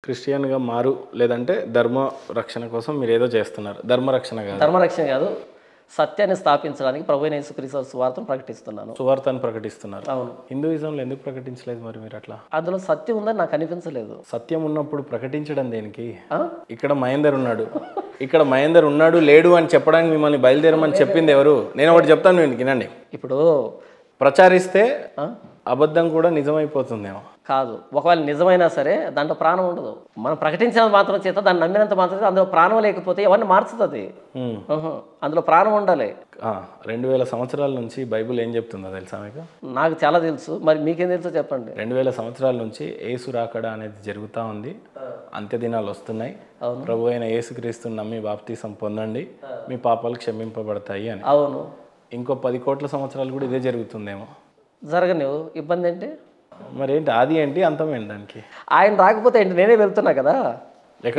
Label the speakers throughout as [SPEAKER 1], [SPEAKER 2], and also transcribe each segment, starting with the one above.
[SPEAKER 1] క్రిస్టియన్గా మారు లేదంటే ధర్మ రక్షణ కోసం మీరు ఏదో చేస్తున్నారు.
[SPEAKER 2] ధర్మరక్షణ కాదు, సత్యాన్ని స్థాపించడానికి ప్రభువైన యేసుక్రీస్తు సువార్తను ప్రకటిస్తున్నాను.
[SPEAKER 1] సువార్తను ప్రకటిస్తున్నారు.
[SPEAKER 2] అవును.
[SPEAKER 1] హిందూయిజంలో ఎందుకు ప్రకటించలేదు మరి మీరు అట్లా?
[SPEAKER 2] అందులో సత్యం ఉందని నాకు అనిపించలేదు.
[SPEAKER 1] సత్యం ఉన్నప్పుడు ప్రకటించడం దేనికి? ఇక్కడ మహేందర్ ఉన్నాడు లేడు అని చెప్పడానికి మిమ్మల్ని బయలుదేరమని చెప్పింది ఎవరు? నేను ఒకటి చెప్తాను, మీరు వినండి.
[SPEAKER 2] ఇప్పుడు
[SPEAKER 1] ప్రచారిస్తే అబద్ధం కూడా నిజమైపోతుందేమో.
[SPEAKER 2] కాదు, ఒకవేళ నిజమైనా సరే దాంట్లో ప్రాణం ఉండదు. మనం ప్రకటించినంత మాత్రం చేత, దాన్ని నమ్మినంత మాత్రం చేత అందులో ప్రాణం లేకపోతే ఎవరిని మార్చుతుంది? అందులో ప్రాణం ఉండాలి.
[SPEAKER 1] 2000 సంవత్సరాల నుంచి బైబిల్ ఏం చెప్తుందో తెలుసా మీకు?
[SPEAKER 2] నాకు చాలా తెలుసు, మరి మీకేం తెలుసో చెప్పండి.
[SPEAKER 1] 2000 సంవత్సరాల నుంచి యేసు రాకడ అనేది జరుగుతూ ఉంది. అంత్య దినాలు వస్తున్నాయి. ప్రభు అయిన యేసుక్రీస్తుని నమ్మి బాప్తీసం పొందండి, మీ పాపాలు క్షమింపబడతాయి అని.
[SPEAKER 2] అవును.
[SPEAKER 1] ఇంకో 10 కోట్ల సంవత్సరాలు కూడా ఇదే జరుగుతుందేమో.
[SPEAKER 2] జరగనివ్వు, ఇబ్బంది ఏంటి?
[SPEAKER 1] మరేంటి ఆది ఏంటి అంతం ఏంటి దానికి?
[SPEAKER 2] ఆయన రాకపోతే ఏంటి, నేనే వెళ్తున్నా కదా.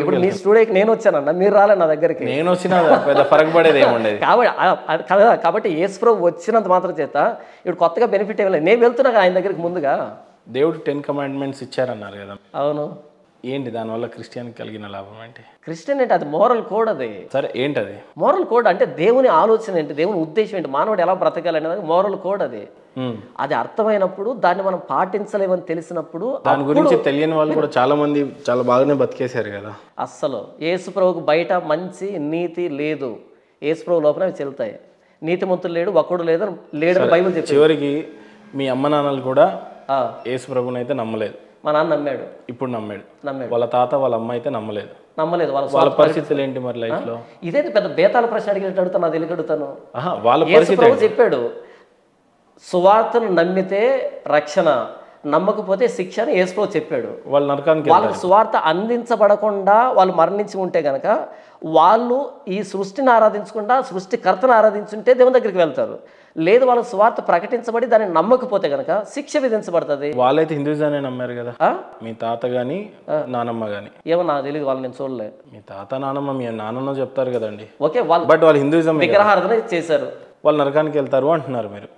[SPEAKER 2] ఇప్పుడు మీ స్టూడియోకి నేను వచ్చానన్న, మీరు రాలే నా దగ్గరికి.
[SPEAKER 1] నేను వచ్చినా పెద్ద ఫరక్ పడేది ఏముండేది
[SPEAKER 2] కాబట్టి యేసుప్రభు వచ్చినంత మాత్రం చేత ఇప్పుడు కొత్తగా బెనిఫిట్ ఏమి లేదు. నేను వెళ్తున్నా ఆయన దగ్గరికి ముందుగా.
[SPEAKER 1] దేవుడు 10 కమాండ్మెంట్స్ ఇచ్చారన్నారు కదా.
[SPEAKER 2] అవును.
[SPEAKER 1] ఏంటి దానివల్ల క్రిస్టియన్కి కలిగిన లాభం ఏంటి?
[SPEAKER 2] క్రిస్టియన్ అంటే అది మోరల్ కోడ్. అది
[SPEAKER 1] సరే, ఏంటది
[SPEAKER 2] మోరల్ కోడ్? అంటే దేవుని ఆలోచన ఏంటి, దేవుని ఉద్దేశం ఏంటి, మానవుడు ఎలా బ్రతకాలి అనేది మోరల్ కోడ్. అది అర్థమైనప్పుడు, దాన్ని మనం పాటించలేమని తెలిసినప్పుడు,
[SPEAKER 1] దాని గురించి తెలియని వాళ్ళు కూడా చాలా మంది చాలా బాగానే బతికేశారు కదా.
[SPEAKER 2] అస్సలు యేసుప్రభుకు బయట మంచి నీతి లేదు, యేసుప్రభు లోపల అవి చెల్తాయి. నీతిమంతులు లేడు, ఒక్కడు లేదని బైబిల్ చెప్పింది.
[SPEAKER 1] చివరికి మీ అమ్మ నాన్నలు కూడా యేసుప్రభుని అయితే నమ్మలేదు.
[SPEAKER 2] మా నాన్న నమ్మాడు,
[SPEAKER 1] ఇప్పుడు నమ్మాడు. వాళ్ళ తాత వాళ్ళ అమ్మ అయితే నమ్మలేదు. వాళ్ళ పరిస్థితులు ఏంటి మరి లైఫ్ లో?
[SPEAKER 2] ఇదైతే పెద్ద బేతాల ప్రశ్న అడిగినట్టు అడుగుతాను, అది అడుగుతాను.
[SPEAKER 1] వాళ్ళ పరిస్థితి
[SPEAKER 2] చెప్పాడు, సువార్తను నమ్మితే రక్షణ, నమ్మకపోతే శిక్ష అని యేసుప్రభు చెప్పాడు.
[SPEAKER 1] వాళ్ళు నరకానికి,
[SPEAKER 2] వాళ్ళకి సువార్త అందించబడకుండా వాళ్ళు మరణించి ఉంటే గనక, వాళ్ళు ఈ సృష్టిని ఆరాధించకుండా సృష్టికర్తను ఆరాధించుంటే దేవుని దగ్గరికి వెళ్తారు. లేదు, వాళ్ళ సువార్త ప్రకటించబడి దాన్ని నమ్మకపోతే గనక శిక్ష విధించబడుతుంది.
[SPEAKER 1] వాళ్ళైతే హిందూయిజాన్ని నమ్మారు కదా, మీ తాత గాని నానమ్మ గాని.
[SPEAKER 2] ఏమో నాకు తెలియదు, వాళ్ళు నేను చూడలే.
[SPEAKER 1] మీ తాత నానమ్మ మీ నాన్ననో చెప్తారు కదండి.
[SPEAKER 2] ఓకే, వాళ్ళు
[SPEAKER 1] బట్ వాళ్ళు హిందూయిజం
[SPEAKER 2] విగ్రహారాధన చేశారు.
[SPEAKER 1] వాళ్ళు నరకానికి వెళ్తారు అంటున్నారు మీరు.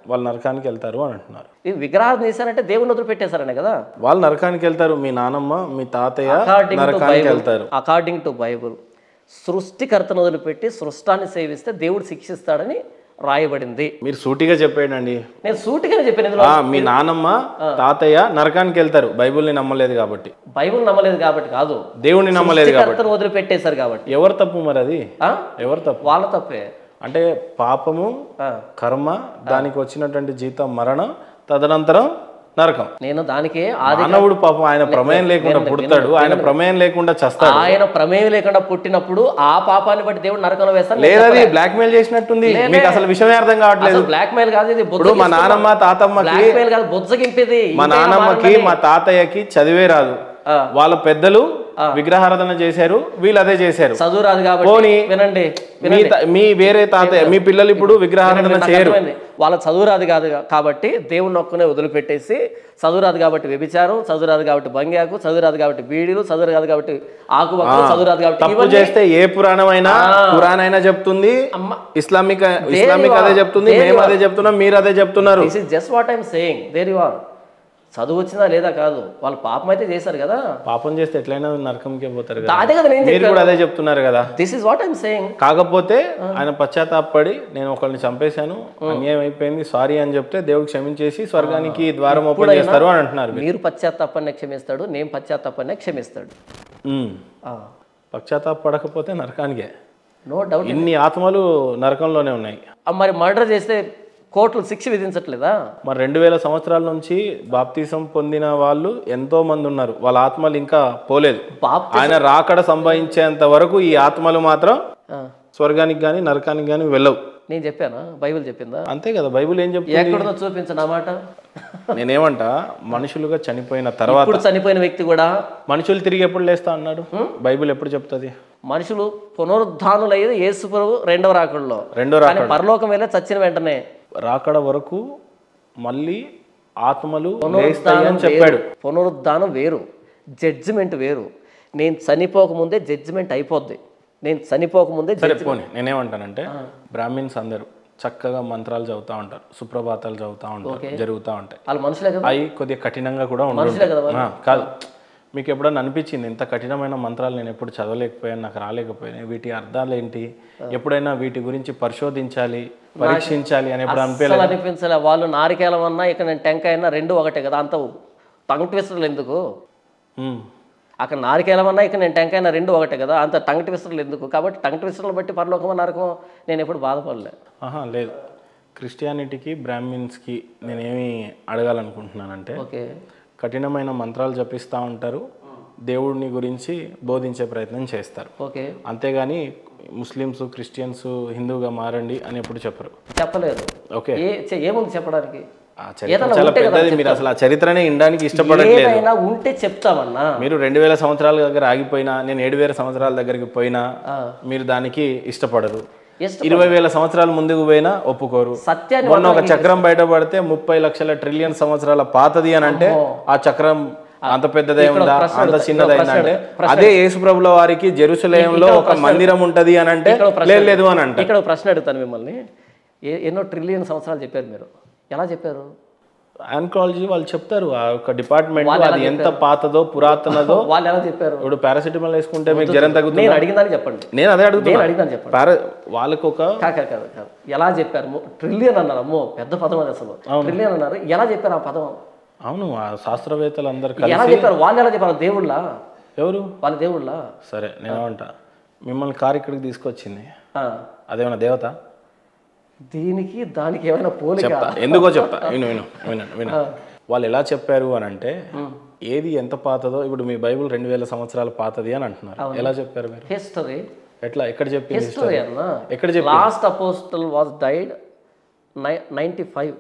[SPEAKER 1] వాళ్ళు నరకానికి వెళ్తారు అని అంటున్నారు.
[SPEAKER 2] ఈ విగ్రహారాధన చేశారంటే దేవుని వదిలి పెట్టేశారనే కదా.
[SPEAKER 1] వాళ్ళు నరకానికి వెళ్తారు, మీ నానమ్మ మీ తాతయ్య నరకానికి వెళ్తారు.
[SPEAKER 2] అకార్డింగ్ టు బైబుల్ సృష్టికర్తను వదిలిపెట్టి సృష్టాన్ని సేవిస్తే దేవుడు శిక్షిస్తాడని రాయబడింది.
[SPEAKER 1] మీరు సూటిగా చెప్పేయండి.
[SPEAKER 2] నేను సూటిగానే చెప్పాను.
[SPEAKER 1] మీ నానమ్మ తాతయ్య నరకానికి వెళ్తారు, బైబుల్ని నమ్మలేదు కాబట్టి.
[SPEAKER 2] బైబుల్ నమ్మలేదు కాబట్టి కాదు,
[SPEAKER 1] దేవుని నమ్మలేదు కాబట్టి,
[SPEAKER 2] వదిలిపెట్టేశారు కాబట్టి.
[SPEAKER 1] ఎవరు తప్పు మరి? అది ఎవరు తప్పు?
[SPEAKER 2] వాళ్ళ తప్పే.
[SPEAKER 1] అంటే పాపము, కర్మ, దానికి వచ్చినటువంటి జీతం మరణం, తదనంతరం నరకం.
[SPEAKER 2] నేను దానికే
[SPEAKER 1] మానవుడు పాపం ఆయన ప్రమేయం లేకుండా పుడతాడు, ఆయన ప్రమేయం లేకుండా చస్తాడు.
[SPEAKER 2] ఆయన ప్రమేయం లేకుండా పుట్టినప్పుడు ఆ పాపాన్ని బట్టి దేవుడు నరకంలో వేస్తాడు.
[SPEAKER 1] లేదది బ్లాక్ మెయిల్ చేసినట్టుంది. మీకు అసలు విషయమే అర్థం కావట్లేదు.
[SPEAKER 2] బ్లాక్ మెయిల్ కాదు ఇది.
[SPEAKER 1] ఇప్పుడు మా నానమ్మ తాతమ్మకి,
[SPEAKER 2] బుజ్జగింపేది.
[SPEAKER 1] మా నానమ్మకి మా తాతయ్యకి చదివే రాదు, వాళ్ళ పెద్దలు విగ్రహారాధన చేశారు, వీళ్ళు అదే చేశారు.
[SPEAKER 2] చదువు రాదు కాబట్టి వినండి,
[SPEAKER 1] మీ వేరే తాతయ్య మీ పిల్లలు ఇప్పుడు విగ్రహారాధన చేయరు.
[SPEAKER 2] వాళ్ళ చదువు రాదు కాదు కాబట్టి దేవుని ఒక్కనే వదిలిపెట్టేసి, చదువు రాదు కాబట్టి వ్యభిచారం, చదువు రాదు కాబట్టి బంగాకు, చదువు రాదు కాబట్టి బీడీలు, చదువు రాదు కాబట్టి ఆకువక్కలు, చదువు రాదు కాబట్టి
[SPEAKER 1] తప్పు చేస్తే ఏ పురాణమైనా ఖురాన్ చెప్తుంది, ఇస్లామిక్ అదే చెప్తుంది, మేము అదే చెప్తున్నాం, మీరు అదే చెప్తున్నారు.
[SPEAKER 2] This is just what I am saying. There you are. చదువు వచ్చిందా లేదా కాదు, వాళ్ళు పాపం అయితే చేశారు కదా.
[SPEAKER 1] పాపం చేస్తే ఎట్లయినా నరకంకే పోతారు కదా.
[SPEAKER 2] అదే కదా
[SPEAKER 1] మీరు కూడా అదే చెప్తున్నారు కదా.
[SPEAKER 2] This is what I am saying.
[SPEAKER 1] కాకపోతే ఆయన పశ్చాత్తాపడి నేను ఒకరిని చంపేశాను, అన్యాయం అయిపోయింది, సారీ అని చెప్తే దేవుడు క్షమించేసి స్వర్గానికి ద్వారం ఓపెన్ చేస్తారు అని అంటున్నారు.
[SPEAKER 2] మీరు పశ్చాత్తాపాన్ని క్షమిస్తాడు, నేను పశ్చాత్తాపాన్ని క్షమిస్తాడు.
[SPEAKER 1] పశ్చాత్తాపడకపోతే నరకానికే.
[SPEAKER 2] No doubt.
[SPEAKER 1] ఇన్ని ఆత్మలు నరకంలోనే ఉన్నాయి.
[SPEAKER 2] మరి మర్డర్ చేస్తే కోర్టులు శిక్ష విధించట్లేదా?
[SPEAKER 1] మరి 2000 సంవత్సరాల నుంచి బాప్తిసం పొందిన వాళ్ళు ఎంతో మంది ఉన్నారు, వాళ్ళ ఆత్మలు ఇంకా పోలేదు. ఆయన రాకడ సంభవించేంత వరకు ఈ ఆత్మలు మాత్రం స్వర్గానికి గాని నరకానికి గాని వెళ్ళవు.
[SPEAKER 2] నేను చెప్పానా? బైబిల్ చెప్పిందా?
[SPEAKER 1] అంతే కదా. బైబిల్ ఏం చెప్తుంది?
[SPEAKER 2] ఎక్కడో చూపించను ఆ మాట.
[SPEAKER 1] నేనేమంటా, మనుషులుగా చనిపోయిన తర్వాత,
[SPEAKER 2] చనిపోయిన వ్యక్తి కూడా
[SPEAKER 1] మనుషులు తిరిగి ఎప్పుడు లేస్తా అన్నాడు? బైబిల్ ఎప్పుడు చెప్తుంది?
[SPEAKER 2] మనుషులు పునరుద్ధానులయ్యేది యేసు ప్రభు రెండవ రాకడలో. పరలోకం వెళ్ళే చచ్చిన వెంటనే
[SPEAKER 1] రాకడ వరకు మళ్ళీ ఆత్మలు లేస్తాయని చెప్పాడు.
[SPEAKER 2] పునరుద్ధానం వేరు, జడ్జిమెంట్ వేరు. నేను చనిపోకముందే జడ్జిమెంట్ అయిపోద్ది. నేను చనిపోకముందే
[SPEAKER 1] నేనేమంటానంటే, బ్రాహ్మిన్స్ అందరూ చక్కగా మంత్రాలు చదువుతూ ఉంటారు, సుప్రభాతాలు చదువుతూ ఉంటారు, జరుగుతూ ఉంటాయి.
[SPEAKER 2] వాళ్ళు మనుషులే కదా.
[SPEAKER 1] అవి కొద్దిగా కఠినంగా కూడా ఉంటాయి కాదు. మీకు ఎప్పుడన్నా అనిపించింది ఇంత కఠినమైన మంత్రాలు నేను ఎప్పుడు చదవలేకపోయాను, నాకు రాలేకపోయాను, వీటి అర్థాలు ఏంటి, ఎప్పుడైనా వీటి గురించి పరిశోధించాలి, పరీక్షించాలి అని ఎప్పుడు
[SPEAKER 2] అసలు అనిపించలే. వాళ్ళు నారికేలం అన్నా ఇక్కడ నేను టెంకాయ అయినా రెండు ఒకటే కదా, అంత టంగ్ ట్విస్టర్లు ఎందుకు? అక్కడ నారికేలం అన్నా ఇక్కడ నేను టెంకాయ అయినా రెండు ఒకటే కదా, అంత టంగ్ ట్విస్టర్లు ఎందుకు? కాబట్టి టంగ్ ట్విస్టర్లు బట్టి పరలోకమో నరకమో నేను ఎప్పుడు బాధపడలే.
[SPEAKER 1] లేదు, క్రిస్టియానిటీకి బ్రాహ్మిన్స్కి నేనేమి అడగాలనుకుంటున్నానంటే,
[SPEAKER 2] ఓకే,
[SPEAKER 1] కఠినమైన మంత్రాలు జపిస్తూ ఉంటారు, దేవుడిని గురించి బోధించే ప్రయత్నం చేస్తారు.
[SPEAKER 2] ఓకే,
[SPEAKER 1] అంతేగాని ముస్లిమ్స్, క్రిస్టియన్స్ హిందూగా మారండి అని ఎప్పుడు చెప్పరు.
[SPEAKER 2] చెప్పలేదు.
[SPEAKER 1] ఓకే,
[SPEAKER 2] ఏముంది చెప్పడానికి?
[SPEAKER 1] చాలా పెద్దది. మీరు అసలు ఆ చరిత్రనే వినడానికి ఇష్టపడట్లేదు.
[SPEAKER 2] ఏదైనా ఉంటే చెప్తామన్నా.
[SPEAKER 1] మీరు 2000 సంవత్సరాల దగ్గర ఆగిపోయినా, నేను 7000 సంవత్సరాల దగ్గరికి పోయినా మీరు దానికి ఇష్టపడరు. 20,000 సంవత్సరాల ముందుకు పోయినా ఒప్పుకోరు.
[SPEAKER 2] సత్యాన్ని
[SPEAKER 1] మొన్న ఒక చక్రం బయటపడితే 30 లక్షల ట్రిలియన్ సంవత్సరాల పాతది అని అంటే ఆ చక్రం అంత పెద్దదే ఉందా, అంత చిన్నదైందా అంటే, అదే యేసుప్రభుల వారికి జెరూసలేంలో ఒక మందిరం ఉంటది అని అంటే లేదు అని అంటే.
[SPEAKER 2] ఇక్కడ ప్రశ్న అడుగుతాను మిమ్మల్ని. ఎన్నో ట్రిలియన్ సంవత్సరాలు చెప్పారు మీరు, ఎలా చెప్పారు?
[SPEAKER 1] ఆంకాలజీ వాళ్ళు చెప్తారు, ఆ ఒక డిపార్ట్మెంట్ అది ఎంత పాతదో పురాతనదో.
[SPEAKER 2] వాళ్ళు ఎలా చెప్పారు?
[SPEAKER 1] ఇప్పుడు పారాసిటమాల్ వేసుకుంటే మీకు జ్వరం తగ్గుతుంది.
[SPEAKER 2] నేను అడిగిందని చెప్పండి.
[SPEAKER 1] నేను అదే అడుగుతాను
[SPEAKER 2] చెప్పండి.
[SPEAKER 1] వాళ్ళకి ఒక
[SPEAKER 2] కాదు ఎలా చెప్పారు? ట్రిలియన్ అన్నారు. అమ్మో పెద్ద పదం అది అసలు. ట్రిలియన్ అన్నారు, ఎలా చెప్పారు ఆ పదం?
[SPEAKER 1] అవును, ఆ శాస్త్రవేత్తలు అందరు
[SPEAKER 2] ఎలా చెప్పారు? వాళ్ళు ఎలా చెప్పారు? దేవుళ్ళ?
[SPEAKER 1] ఎవరు
[SPEAKER 2] వాళ్ళ దేవుళ్ళ?
[SPEAKER 1] సరే నేనేమంటా, మిమ్మల్ని కారు ఇక్కడికి తీసుకొచ్చింది, అదేమన్నా దేవత?
[SPEAKER 2] దీనికి దానికి ఏమైనా పోలిక?
[SPEAKER 1] ఎందుకో చెప్తా, విను. వాళ్ళు ఎలా చెప్పారు అని అంటే, ఏది ఎంత పాతదో, ఇప్పుడు మీ బైబుల్ 2000 సంవత్సరాల పాతది అని అంటున్నారు. ఎలా చెప్పారు మీరు?
[SPEAKER 2] హిస్టరీ.
[SPEAKER 1] ఎట్లా? ఎక్కడ చెప్పింది
[SPEAKER 2] హిస్టరీ అన్న?
[SPEAKER 1] ఎక్కడ చెప్పి?
[SPEAKER 2] Last apostle was died 95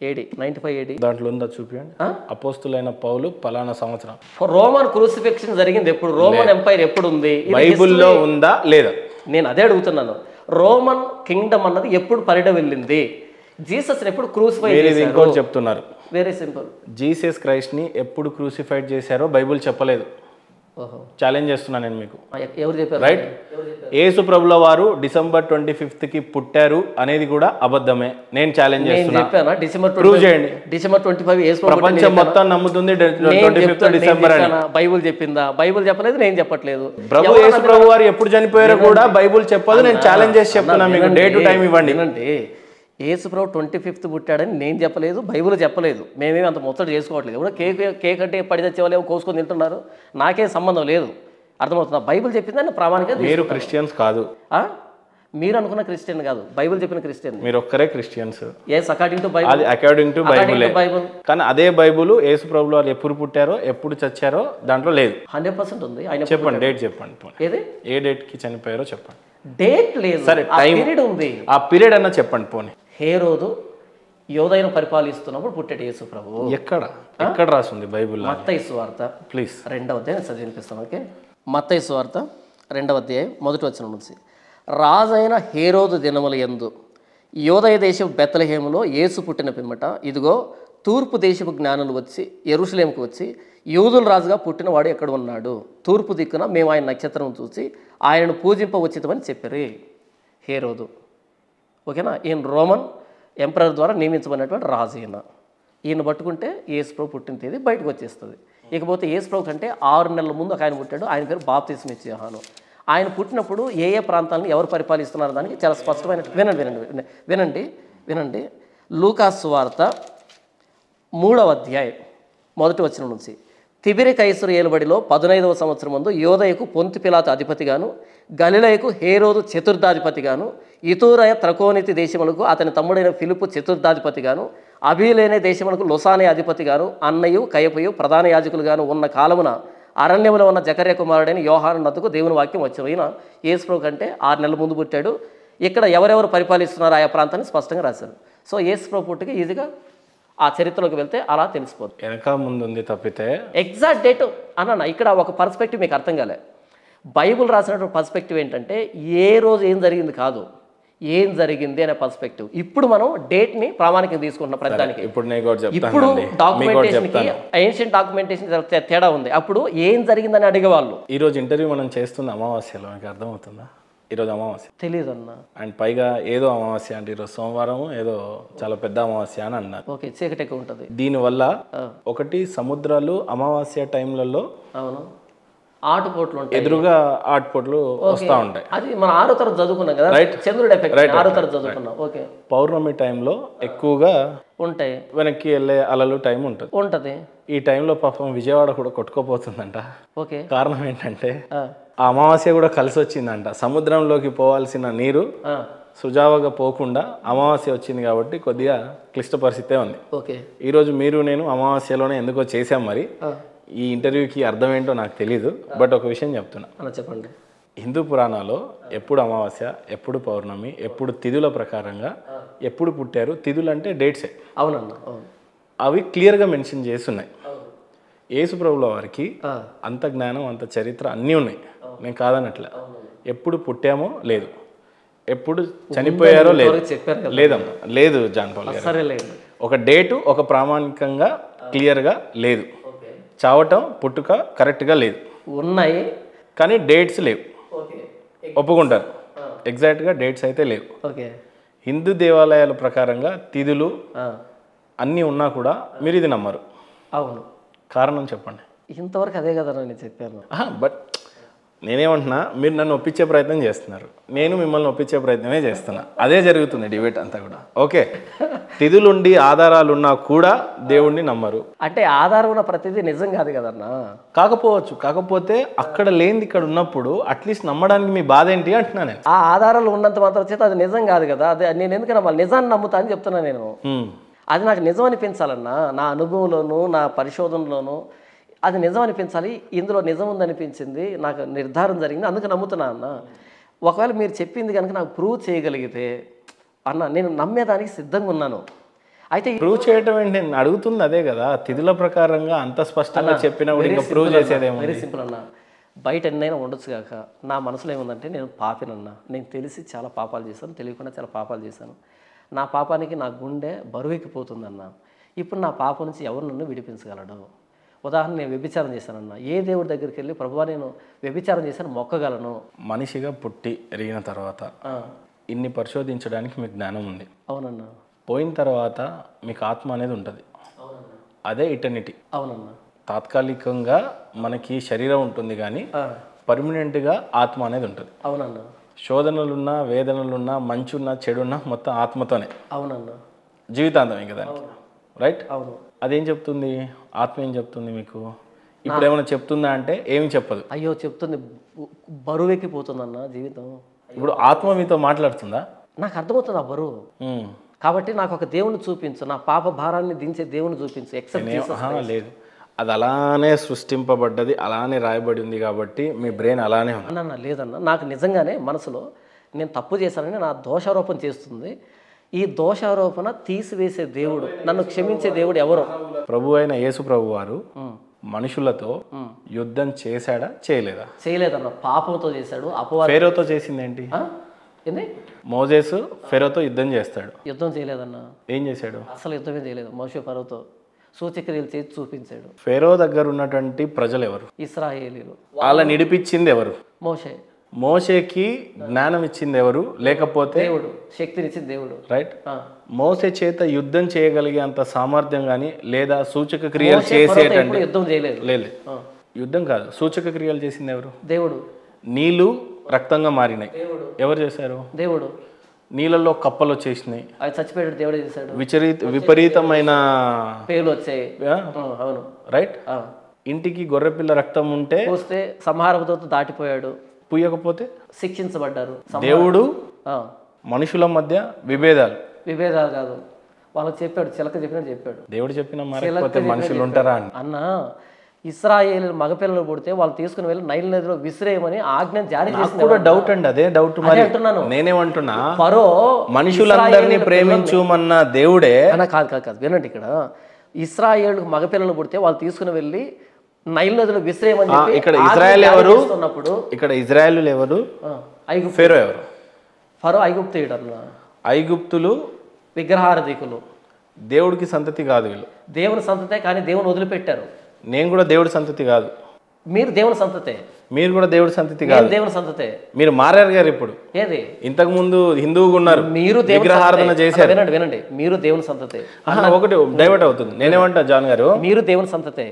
[SPEAKER 2] AD.
[SPEAKER 1] దాంట్లో ఉందా చూపించండి. అపోస్తులైన పౌలు పలానా సంవత్సరం.
[SPEAKER 2] రోమన్ క్రూసిఫిక్షన్ జరిగింది ఎప్పుడు? రోమన్ ఎంపైర్ ఎప్పుడు ఉంది?
[SPEAKER 1] బైబుల్లో ఉందా లేదా?
[SPEAKER 2] నేను అదే అడుగుతున్నాను. రోమన్ కింగ్డమ్ అన్నది ఎప్పుడు పరిడ వెళ్ళింది? జీసస్ ఎప్పుడు క్రూసిఫై చేశారు?
[SPEAKER 1] ఇంకోటి చెప్తున్నారు,
[SPEAKER 2] వెరీ సింపుల్.
[SPEAKER 1] జీసస్ క్రైస్ట్ ని ఎప్పుడు క్రూసిఫైడ్ చేశారో బైబుల్ చెప్పలేదు. ఛాలెంజ్ చేస్తున్నా నేను మీకు.
[SPEAKER 2] ఎవరు చెప్పారు?
[SPEAKER 1] రైట్, యేసు ప్రభుల వారు December 25th కి పుట్టారు అనేది కూడా అబద్ధమే. నేను ఛాలెంజ్ చేస్తున్నా, ప్రూవ్ చేయండి.
[SPEAKER 2] December 25
[SPEAKER 1] ప్రపంచం మొత్తం నమ్ముతుంది 25th December అని.
[SPEAKER 2] బైబుల్ చెప్పిందా? బైబుల్ చెప్పలేదు, నేను చెప్పట్లేదు.
[SPEAKER 1] యేసు ప్రభు వారు ఎప్పుడు చనిపోయారో కూడా బైబుల్ చెప్పదు. నేను ఛాలెంజ్ చేసి చెప్తున్నా మీకు, డే టు టైం ఇవ్వండి.
[SPEAKER 2] యేసు ప్రభు 25th పుట్టాడని నేను చెప్పలేదు, బైబుల్ చెప్పలేదు. మేమేమి అంత ముచ్చట చేసుకోవట్లేదు. ఇప్పుడు కేక్ అంటే పడి తెచ్చేవాళ్ళు కోసుకొని తింటున్నారు, నాకేం సంబంధం లేదు. అర్థమవుతుందా? బైబుల్ చెప్పిందని ప్రామాణికంగా.
[SPEAKER 1] మీరు క్రిస్టియన్స్ కాదు,
[SPEAKER 2] మీరు అనుకున్న క్రిస్టియన్ కాదు, బైబుల్ చెప్పిన క్రిస్టియన్.
[SPEAKER 1] మీరు ఒక్కరే Christians.
[SPEAKER 2] According to Bible.
[SPEAKER 1] According to Bible. కానీ అదే బైబుల్ యేసు ప్రభుల వారు ఎప్పుడు పుట్టారో ఎప్పుడు చచ్చారో దాంట్లో లేదు.
[SPEAKER 2] 100% ఉంది.
[SPEAKER 1] చెప్పండి, డేట్ చెప్పండి.
[SPEAKER 2] ఏది?
[SPEAKER 1] ఏ డేట్ కి చనిపోయారో చెప్పండి.
[SPEAKER 2] డేట్ లేదు,
[SPEAKER 1] సరే
[SPEAKER 2] పీరియడ్ ఉంది.
[SPEAKER 1] ఆ పీరియడ్ అన్న చెప్పండి. పోనీ
[SPEAKER 2] హేరోదు యోదయను పరిపాలిస్తున్నప్పుడు పుట్టాడు యేసు ప్రభు.
[SPEAKER 1] ఎక్కడ రాసింది బైబిల్?
[SPEAKER 2] మత్తయి సువార్త
[SPEAKER 1] ప్లీజ్
[SPEAKER 2] 2వ అధ్యాయం చదివినిపిస్తాను. ఓకే, మత్తయి సువార్త 2వ అధ్యాయం 1వ వచనం నుంచి. రాజైన హేరోదు దినముల యందు యోదయ దేశపు బెత్లెహేములో యేసు పుట్టిన పిమ్మట, ఇదిగో తూర్పు దేశపు జ్ఞానులు వచ్చి యెరూషలేముకు వచ్చి, యూదుల రాజుగా పుట్టినవాడు ఎక్కడ ఉన్నాడు? తూర్పు దిక్కున మేము ఆయన నక్షత్రం చూసి ఆయనను పూజింపవచ్చితమని చెప్పారు హేరోదు. ఓకేనా? ఈయన రోమన్ ఎంపరర్ ద్వారా నియమించబడినటువంటి రాజు. ఈయన పట్టుకుంటే యేసు ప్రభు పుట్టిన తేదీ బయటకు వచ్చేస్తుంది. ఇకపోతే యేసు ప్రభు కంటే 6 నెలల ముందు ఒక ఆయన పుట్టాడు, ఆయన పేరు బాప్తిస్మ ఇచ్చే యోహాను. ఆయన పుట్టినప్పుడు ఏ ఏ ప్రాంతాలను ఎవరు పరిపాలిస్తున్నారు దానికి చాలా స్పష్టమైన వినండి. లూకా సువార్త 3వ అధ్యాయం 1వ వచనం నుంచి. తిబిరి కైసరు ఏలుబడిలో 15వ సంవత్సరం ముందు యోదయకు పొంతి పిలాతు అధిపతిగాను, గలిలయకు హేరోదు చతుర్థాధిపతిగాను, ఇతూరయ త్రకోనితి దేశములకు అతని తమ్ముడైన ఫిలిపు చతుర్థాధిపతిగాను, అభిలేనే దేశములకు లొసానే అధిపతిగాను, అన్నయు కయపయు ప్రధాన యాజకులుగాను ఉన్న కాలమున అరణ్యములో ఉన్న జకర్య కుమారుడైన యోహాను నద్దకు దేవుని వాక్యం వచ్చింది. ఈయన యేసు ప్రభు కంటే 6 నెలల ముందు పుట్టాడు. ఇక్కడ ఎవరెవరు పరిపాలిస్తున్నారు ఆయా ప్రాంతాన్ని స్పష్టంగా రాశారు. సో యేసు ప్రభు పుట్టికి ఈజీగా ఆ చరిత్రలోకి వెళ్తే అలా తెలిసిపోతుంది.
[SPEAKER 1] వెనక ముందు ఉంది తప్పితే
[SPEAKER 2] ఎగ్జాక్ట్ డేట్ అన్న. ఇక్కడ ఒక పర్స్పెక్టివ్ మీకు అర్థం కాలే. బైబుల్ రాసినటువంటి పర్స్పెక్టివ్ ఏంటంటే ఏ రోజు ఏం జరిగింది కాదు, ఏం జరిగింది అనే పర్స్పెక్టివ్. ఇప్పుడు మనం డేట్ ని ప్రామాణికంగా తీసుకుంటున్నాం ప్రతిదానికి. ఇప్పుడు డాక్యుమెంటేషన్ కి ఏన్షియంట్ డాక్యుమెంటేషన్ తేడా ఉంది. అప్పుడు ఏం జరిగిందని అడిగేవాళ్ళు.
[SPEAKER 1] ఈ రోజు ఇంటర్వ్యూ మనం చేస్తున్న అమావాస్యలో మీకు అర్థమవుతుందా? ఈరోజు అమావాస్య
[SPEAKER 2] తెలియదు అన్న.
[SPEAKER 1] అండ్ పైగా ఏదో అమావాస్య అంటే ఈరోజు సోమవారం ఏదో చాలా పెద్ద అమావాస్య అని అన్నారు.
[SPEAKER 2] ఓకే, చీకటి ఎక్కువ ఉంటుంది.
[SPEAKER 1] దీనివల్ల ఒకటి సముద్రాలు అమావాస్య టైంలలో
[SPEAKER 2] అవును, ఆటుపోట్లు ఉంటాయి,
[SPEAKER 1] ఎదురుగా ఆటుపోట్లు వస్తూ ఉంటాయి.
[SPEAKER 2] అది మన 6వ తరగతి చదువుకున్నాం కదా, చంద్రుడు ఎఫెక్ట్ 6వ తరగతి చదువుకున్నాం. ఓకే,
[SPEAKER 1] పౌర్ణమి టైంలో ఎక్కువగా
[SPEAKER 2] ఉంటాయి,
[SPEAKER 1] వెనక్కి వెళ్ళే అలలు టైం ఉంటుంది.
[SPEAKER 2] ఉంటది.
[SPEAKER 1] ఈ టైంలో పాపం విజయవాడ కూడా కొట్టుకోపోతుందంట.
[SPEAKER 2] ఓకే,
[SPEAKER 1] కారణం ఏంటంటే ఆ అమావాస్య కూడా కలిసి వచ్చిందంట. సముద్రంలోకి పోవాల్సిన నీరు సుజావగా పోకుండా అమావాస్య వచ్చింది కాబట్టి కొద్దిగా క్లిష్ట పరిస్థితే ఉంది.
[SPEAKER 2] ఓకే,
[SPEAKER 1] ఈరోజు మీరు నేను అమావాస్యలోనే ఎందుకో చేసాం. మరి ఈ ఇంటర్వ్యూకి అర్థం ఏంటో నాకు తెలీదు, బట్ ఒక విషయం చెప్తున్నా.
[SPEAKER 2] చెప్పండి.
[SPEAKER 1] హిందూ పురాణాల్లో ఎప్పుడు అమావాస్య, ఎప్పుడు పౌర్ణమి, ఎప్పుడు తిథుల ప్రకారంగా ఎప్పుడు పుట్టారు, తిథులు అంటే డేట్సే.
[SPEAKER 2] అవునన్నా,
[SPEAKER 1] అవి క్లియర్గా మెన్షన్ చేస్తున్నాయి. యేసు ప్రభుల వారికి అంత జ్ఞానం, అంత చరిత్ర అన్నీ ఉన్నాయి, నేను కాదనట్లే. ఎప్పుడు పుట్టామో లేదు, ఎప్పుడు చనిపోయారో లేదు, లేదమ్మా లేదు జాన్ పాల్ గారు. ఒక డేటు ఒక ప్రామాణికంగా క్లియర్గా లేదు. చావటం పుట్టుక కరెక్ట్గా లేదు, ఉన్నాయి కానీ డేట్స్ లేవు. ఒప్పుకుంటారు, ఎగ్జాక్ట్గా డేట్స్ అయితే లేవు. హిందూ దేవాలయాల ప్రకారంగా తిథులు అన్నీ ఉన్నా కూడా మీరు ఇది నమ్మరు.
[SPEAKER 2] అవును,
[SPEAKER 1] కారణం చెప్పండి.
[SPEAKER 2] ఇంతవరకు అదే కదా నేను చెప్పాను.
[SPEAKER 1] బట్ నేనేమంటున్నా, మీరు నన్ను ఒప్పించే ప్రయత్నం చేస్తున్నారు, నేను మిమ్మల్ని ఒప్పించే ప్రయత్నమే చేస్తున్నా. అదే జరుగుతుంది డిబేట్ అంతా కూడా. ఓకే, తిథులుండి ఆధారాలు ఉన్నా కూడా దేవుణ్ణి నమ్మరు
[SPEAKER 2] అంటే ఆధారం ఉన్న ప్రతిదీ నిజం కాదు కదన్నా.
[SPEAKER 1] కాకపోవచ్చు, కాకపోతే అక్కడ లేనిది ఇక్కడ ఉన్నప్పుడు అట్లీస్ట్ నమ్మడానికి మీ బాధ ఏంటి అంటున్నా నేను.
[SPEAKER 2] ఆ ఆధారాలు ఉన్నంత మాత్రం చేత అది నిజం కాదు కదా. అది నేను ఎందుకు నమ్మాలి? నిజాన్ని నమ్ముతా అని చెప్తున్నా నేను. అది నాకు నిజం అనిపించాలన్నా, నా అనుభవంలోనూ నా పరిశోధనలోనూ అది నిజం అనిపించాలి. ఇందులో నిజం ఉందనిపించింది, నాకు నిర్ధారణ జరిగింది, అందుకు నమ్ముతున్నా అన్న. ఒకవేళ మీరు చెప్పింది కనుక నాకు ప్రూవ్ చేయగలిగితే అన్న, నేను నమ్మేదానికి సిద్ధంగా ఉన్నాను. అయితే
[SPEAKER 1] ప్రూవ్ చేయటం ఏంటి, నేను అడుగుతుంది అదే కదా. తిథుల ప్రకారంగా అంత స్పష్టంగా చెప్పినప్పుడు ఇంకా ప్రూవ్ చేసేదేమో.
[SPEAKER 2] వెరీ సింపుల్ అన్న. బయట ఎన్నైనా ఉండొచ్చు కాక నా మనసులో ఏముందంటే, నేను పాపినన్నా, నేను తెలిసి చాలా పాపాలు చేశాను, తెలియకుండా చాలా పాపాలు చేశాను. నా పాపానికి నా గుండె బరువెక్కిపోతుందన్న. ఇప్పుడు నా పాపం నుంచి ఎవరు నన్ను విడిపించగలడు? ఉదాహరణ, నేను వ్యభిచారం చేశానన్నా, ఏ దేవుడి దగ్గరికి వెళ్ళి ప్రభువా నేను వ్యభిచారం చేశాను మొక్కగలను?
[SPEAKER 1] మనిషిగా పుట్టి ఎరిగిన తర్వాత ఇన్ని పరిశోధించడానికి మీకు జ్ఞానం ఉంది.
[SPEAKER 2] అవునన్నా.
[SPEAKER 1] పోయిన తర్వాత మీకు ఆత్మ అనేది ఉంటుంది, అదే ఇటర్నిటీ.
[SPEAKER 2] అవునన్నా.
[SPEAKER 1] తాత్కాలికంగా మనకి శరీరం ఉంటుంది కానీ పర్మనెంట్గా ఆత్మ అనేది ఉంటుంది.
[SPEAKER 2] అవునన్నా.
[SPEAKER 1] శోధనలున్నా, వేదనలున్నా, మంచున్నా, చెడున్నా మొత్తం ఆత్మతోనే.
[SPEAKER 2] అవునన్నా.
[SPEAKER 1] జీవితాంతం ఇంకా దానికి, రైట్?
[SPEAKER 2] అవును.
[SPEAKER 1] అదేం చెప్తుంది? ఆత్మ ఏం చెప్తుంది మీకు? ఇప్పుడు ఏమైనా చెప్తుందా అంటే ఏమి చెప్పదు.
[SPEAKER 2] అయ్యో చెప్తుంది, బరువెక్కిపోతుందన్న జీవితం.
[SPEAKER 1] ఇప్పుడు ఆత్మ మీతో మాట్లాడుతుందా?
[SPEAKER 2] నాకు అర్థమవుతుంది ఆ బరువు. కాబట్టి నాకు ఒక దేవుని చూపించు, నా పాప భారాన్ని దించే దేవుని చూపించు.
[SPEAKER 1] లేదు, అది అలానే సృష్టింపబడ్డది, అలానే రాయబడి ఉంది కాబట్టి మీ బ్రెయిన్ అలానే ఉంది.
[SPEAKER 2] అన్న లేదన్న, నాకు నిజంగానే మనసులో నేను తప్పు చేశానని నా దోషారోపణ చేస్తుంది. ఈ దోషారోపణ తీసివేసే దేవుడు, నన్ను క్షమించే దేవుడు ఎవరు?
[SPEAKER 1] ప్రభు అయిన యేసు ప్రభు వారు మనుషులతో యుద్ధం చేశాడా, చేయలేదా?
[SPEAKER 2] చేయలేదన్న, పాపంతో చేశాడు.
[SPEAKER 1] ఫేరోతో చేసింది ఏంటి? మోజేసు ఫేరోతో యుద్ధం చేస్తాడు, యుద్ధం
[SPEAKER 2] చేయలేదన్న.
[SPEAKER 1] ఏం చేశాడు?
[SPEAKER 2] అసలు యుద్ధమే చేయలేదు. మోషే ఫరోతో సూచక్రియలు చేసి చూపించాడు.
[SPEAKER 1] ఫేరో దగ్గర ఉన్నటువంటి ప్రజలు ఎవరు?
[SPEAKER 2] ఇశ్రాయేలీలు.
[SPEAKER 1] వాళ్ళ నిడిపించింది ఎవరు?
[SPEAKER 2] మోషే.
[SPEAKER 1] మోషేకి జ్ఞానం ఇచ్చింది ఎవరు? లేకపోతే
[SPEAKER 2] దేవుడు, శక్తినిచ్చింది దేవుడు,
[SPEAKER 1] రైట్? మోసే చేత యుద్ధం చేయగలిగే అంత సామర్థ్యం కానీ లేదా సూచక క్రియలు చేసేటండి
[SPEAKER 2] యుద్ధం చేయలేదు.
[SPEAKER 1] లేదు, యుద్ధం కాదు, సూచక క్రియలు చేసింది ఎవరు?
[SPEAKER 2] దేవుడు.
[SPEAKER 1] నీళ్లు రక్తంగా మారినాయి, ఎవరు చేశారు?
[SPEAKER 2] దేవుడు.
[SPEAKER 1] నీళ్ళల్లో కప్పలు వచ్చేసినాయి,
[SPEAKER 2] అది చచ్చిపోయాడు, దేవుడే చేశాడు.
[SPEAKER 1] విపరీతమైన
[SPEAKER 2] పేర్లు వచ్చాయి. అవును,
[SPEAKER 1] రైట్? ఇంటికి గొర్రెపిల్ల రక్తం ఉంటే
[SPEAKER 2] పోస్తే సంహారపుతో దాటిపోయాడు,
[SPEAKER 1] పుయ్యకపోతే
[SPEAKER 2] శిక్షించబడ్డారు.
[SPEAKER 1] దేవుడు మనుషుల మధ్య విభేదాలు
[SPEAKER 2] కాదు, వాళ్ళకి చెప్పాడు, చిలక చెప్పినట్టు చెప్పాడు.
[SPEAKER 1] దేవుడు చెప్పిన మారకపోతే మనుషులు ఉంటారా
[SPEAKER 2] అన్న? ఇశ్రాయేలు మగపిల్లలు పుడితే వాళ్ళు తీసుకుని వెళ్ళి నైల్ నదిలో విసిరేయమని ఆజ్ఞ జారీ చేసింది.
[SPEAKER 1] కూడా డౌట్ అండి, అదే డౌట్. మరి అంటున్నాను, నేనేమంటున్నా,
[SPEAKER 2] ఫరో
[SPEAKER 1] మనుషులందరినీ ప్రేమించుమన్న దేవుడే.
[SPEAKER 2] కాదు, వినండి, ఇక్కడ ఇశ్రాయేలు మగపిల్లలు పుడితే వాళ్ళు తీసుకుని వెళ్ళి నైల్ నదిలో విసిరేయమని చెప్పి
[SPEAKER 1] ఇక్కడ ఇజ్రాయెల్ ఎవరు? ఇక్కడ ఇజ్రాయెల్ ఎవరు? ఫేరో ఎవరు?
[SPEAKER 2] ఫరో ఐగుప్తీయుడు అన్న.
[SPEAKER 1] ఐగుప్తులు
[SPEAKER 2] విగ్రహారాధికులు,
[SPEAKER 1] దేవుడికి సంతతి కాదు వీళ్ళు.
[SPEAKER 2] దేవుని సంతతే, కానీ దేవుని వదిలిపెట్టారు.
[SPEAKER 1] నేను కూడా దేవుడి సంతతి కాదు.
[SPEAKER 2] మీరు దేవుని సంతతే.
[SPEAKER 1] మీరు కూడా దేవుడి సంతతి కాదు,
[SPEAKER 2] దేవుని సంతతే.
[SPEAKER 1] మీరు మారారు గారు ఇప్పుడు.
[SPEAKER 2] ఏది
[SPEAKER 1] ఇంతకు ముందు హిందువుగా ఉన్నారు,
[SPEAKER 2] మీరు
[SPEAKER 1] విగ్రహారాధన చేశారు.
[SPEAKER 2] వినండి వినండి, మీరు దేవుని సంతతే.
[SPEAKER 1] ఒకటి డైవర్ట్ అవుతుంది. నేనేమంటా జాన్ గారు,
[SPEAKER 2] మీరు దేవుని సంతతే,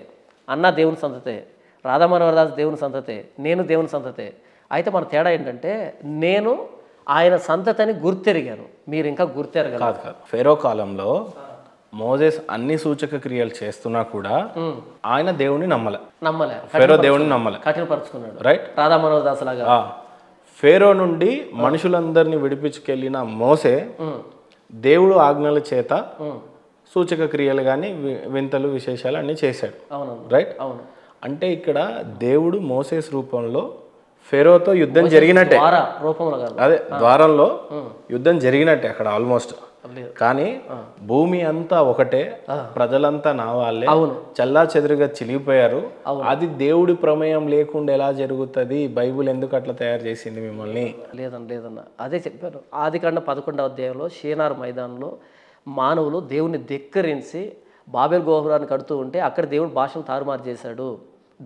[SPEAKER 2] అన్న దేవుని సంతతే, రాధామనోహరదాస్ దేవుని సంతతే, నేను దేవుని సంతతే. అయితే మన తేడా ఏంటంటే నేను ఆయన సంతతిని గుర్తెరిగాను, మీరు ఇంకా గుర్తెరగలేదు.
[SPEAKER 1] కాదు కాదు, ఫేరో కాలంలో మోజెస్ అన్ని సూచక క్రియలు చేస్తున్నా కూడా ఆయన దేవుని నమ్మలే. ఫేరో దేవుని నమ్మలే,
[SPEAKER 2] కఠినపరుచుకున్నాడు.
[SPEAKER 1] రైట్.
[SPEAKER 2] రాధామనోహరదాస్ లాగా
[SPEAKER 1] ఫేరో నుండి మనుషులందరినీ విడిపించుకెళ్ళిన మోసే దేవుడు ఆజ్ఞల చేత సూచక క్రియలు కానీ వింతలు విశేషాలు అన్ని చేశాడు. రైట్.
[SPEAKER 2] అవును.
[SPEAKER 1] అంటే ఇక్కడ దేవుడు మోసేస్ రూపంలో ఫెరోతో యుద్ధం జరిగినట్టే, అదే ద్వారంలో యుద్ధం జరిగినట్టే అక్కడ ఆల్మోస్ట్. కానీ భూమి అంతా ఒకటే, ప్రజలంతా నా వాళ్ళే, చల్లా చెదురుగా చిలిగిపోయారు. అది దేవుడి ప్రమేయం లేకుండా ఎలా జరుగుతుంది? బైబుల్ ఎందుకు అట్లా తయారు చేసింది మిమ్మల్ని?
[SPEAKER 2] లేదన్న అదే చెప్పారు. ఆదికాండ 11వ అధ్యాయంలో షీనార్ మైదానంలో మానవులు దేవుని ధిక్కరించి బాబెల్ గోపురాన్ని కడుతూ ఉంటే అక్కడ దేవుడు భాషను తారుమారు చేశాడు.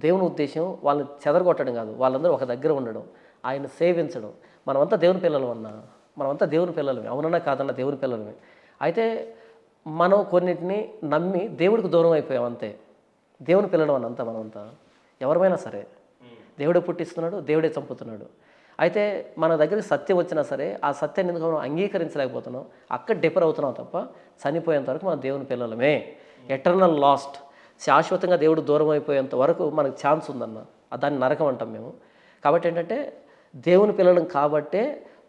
[SPEAKER 2] దేవుని ఉద్దేశం వాళ్ళని చెదరగొట్టడం కాదు, వాళ్ళందరూ ఒక దగ్గర ఉండడం, ఆయన సేవించడం. మనమంతా దేవుని పిల్లలు అన్నా, మనమంతా దేవుని పిల్లలమే, అవునన్నా కాదన్నా దేవుని పిల్లలమే. అయితే మనం కొన్నిటిని నమ్మి దేవుడికి దూరం అయిపోయాం అంతే. దేవుని పిల్లలు అన్నంతా మనమంతా ఎవరైనా సరే దేవుడే పుట్టిస్తున్నాడు, దేవుడే చంపుతున్నాడు. అయితే మన దగ్గరికి సత్యం వచ్చినా సరే ఆ సత్యాన్ని ఎందుకు మనం అంగీకరించలేకపోతున్నాం, అక్కడ డిఫర్ అవుతున్నాం తప్ప చనిపోయేంత వరకు మనం దేవుని పిల్లలమే. ఎటర్నల్ లాస్ట్, శాశ్వతంగా దేవుడు దూరం అయిపోయేంత వరకు మనకు ఛాన్స్ ఉందన్న, దాన్ని నరకం అంటాం మేము. కాబట్టి ఏంటంటే దేవుని పిల్లలం కాబట్టే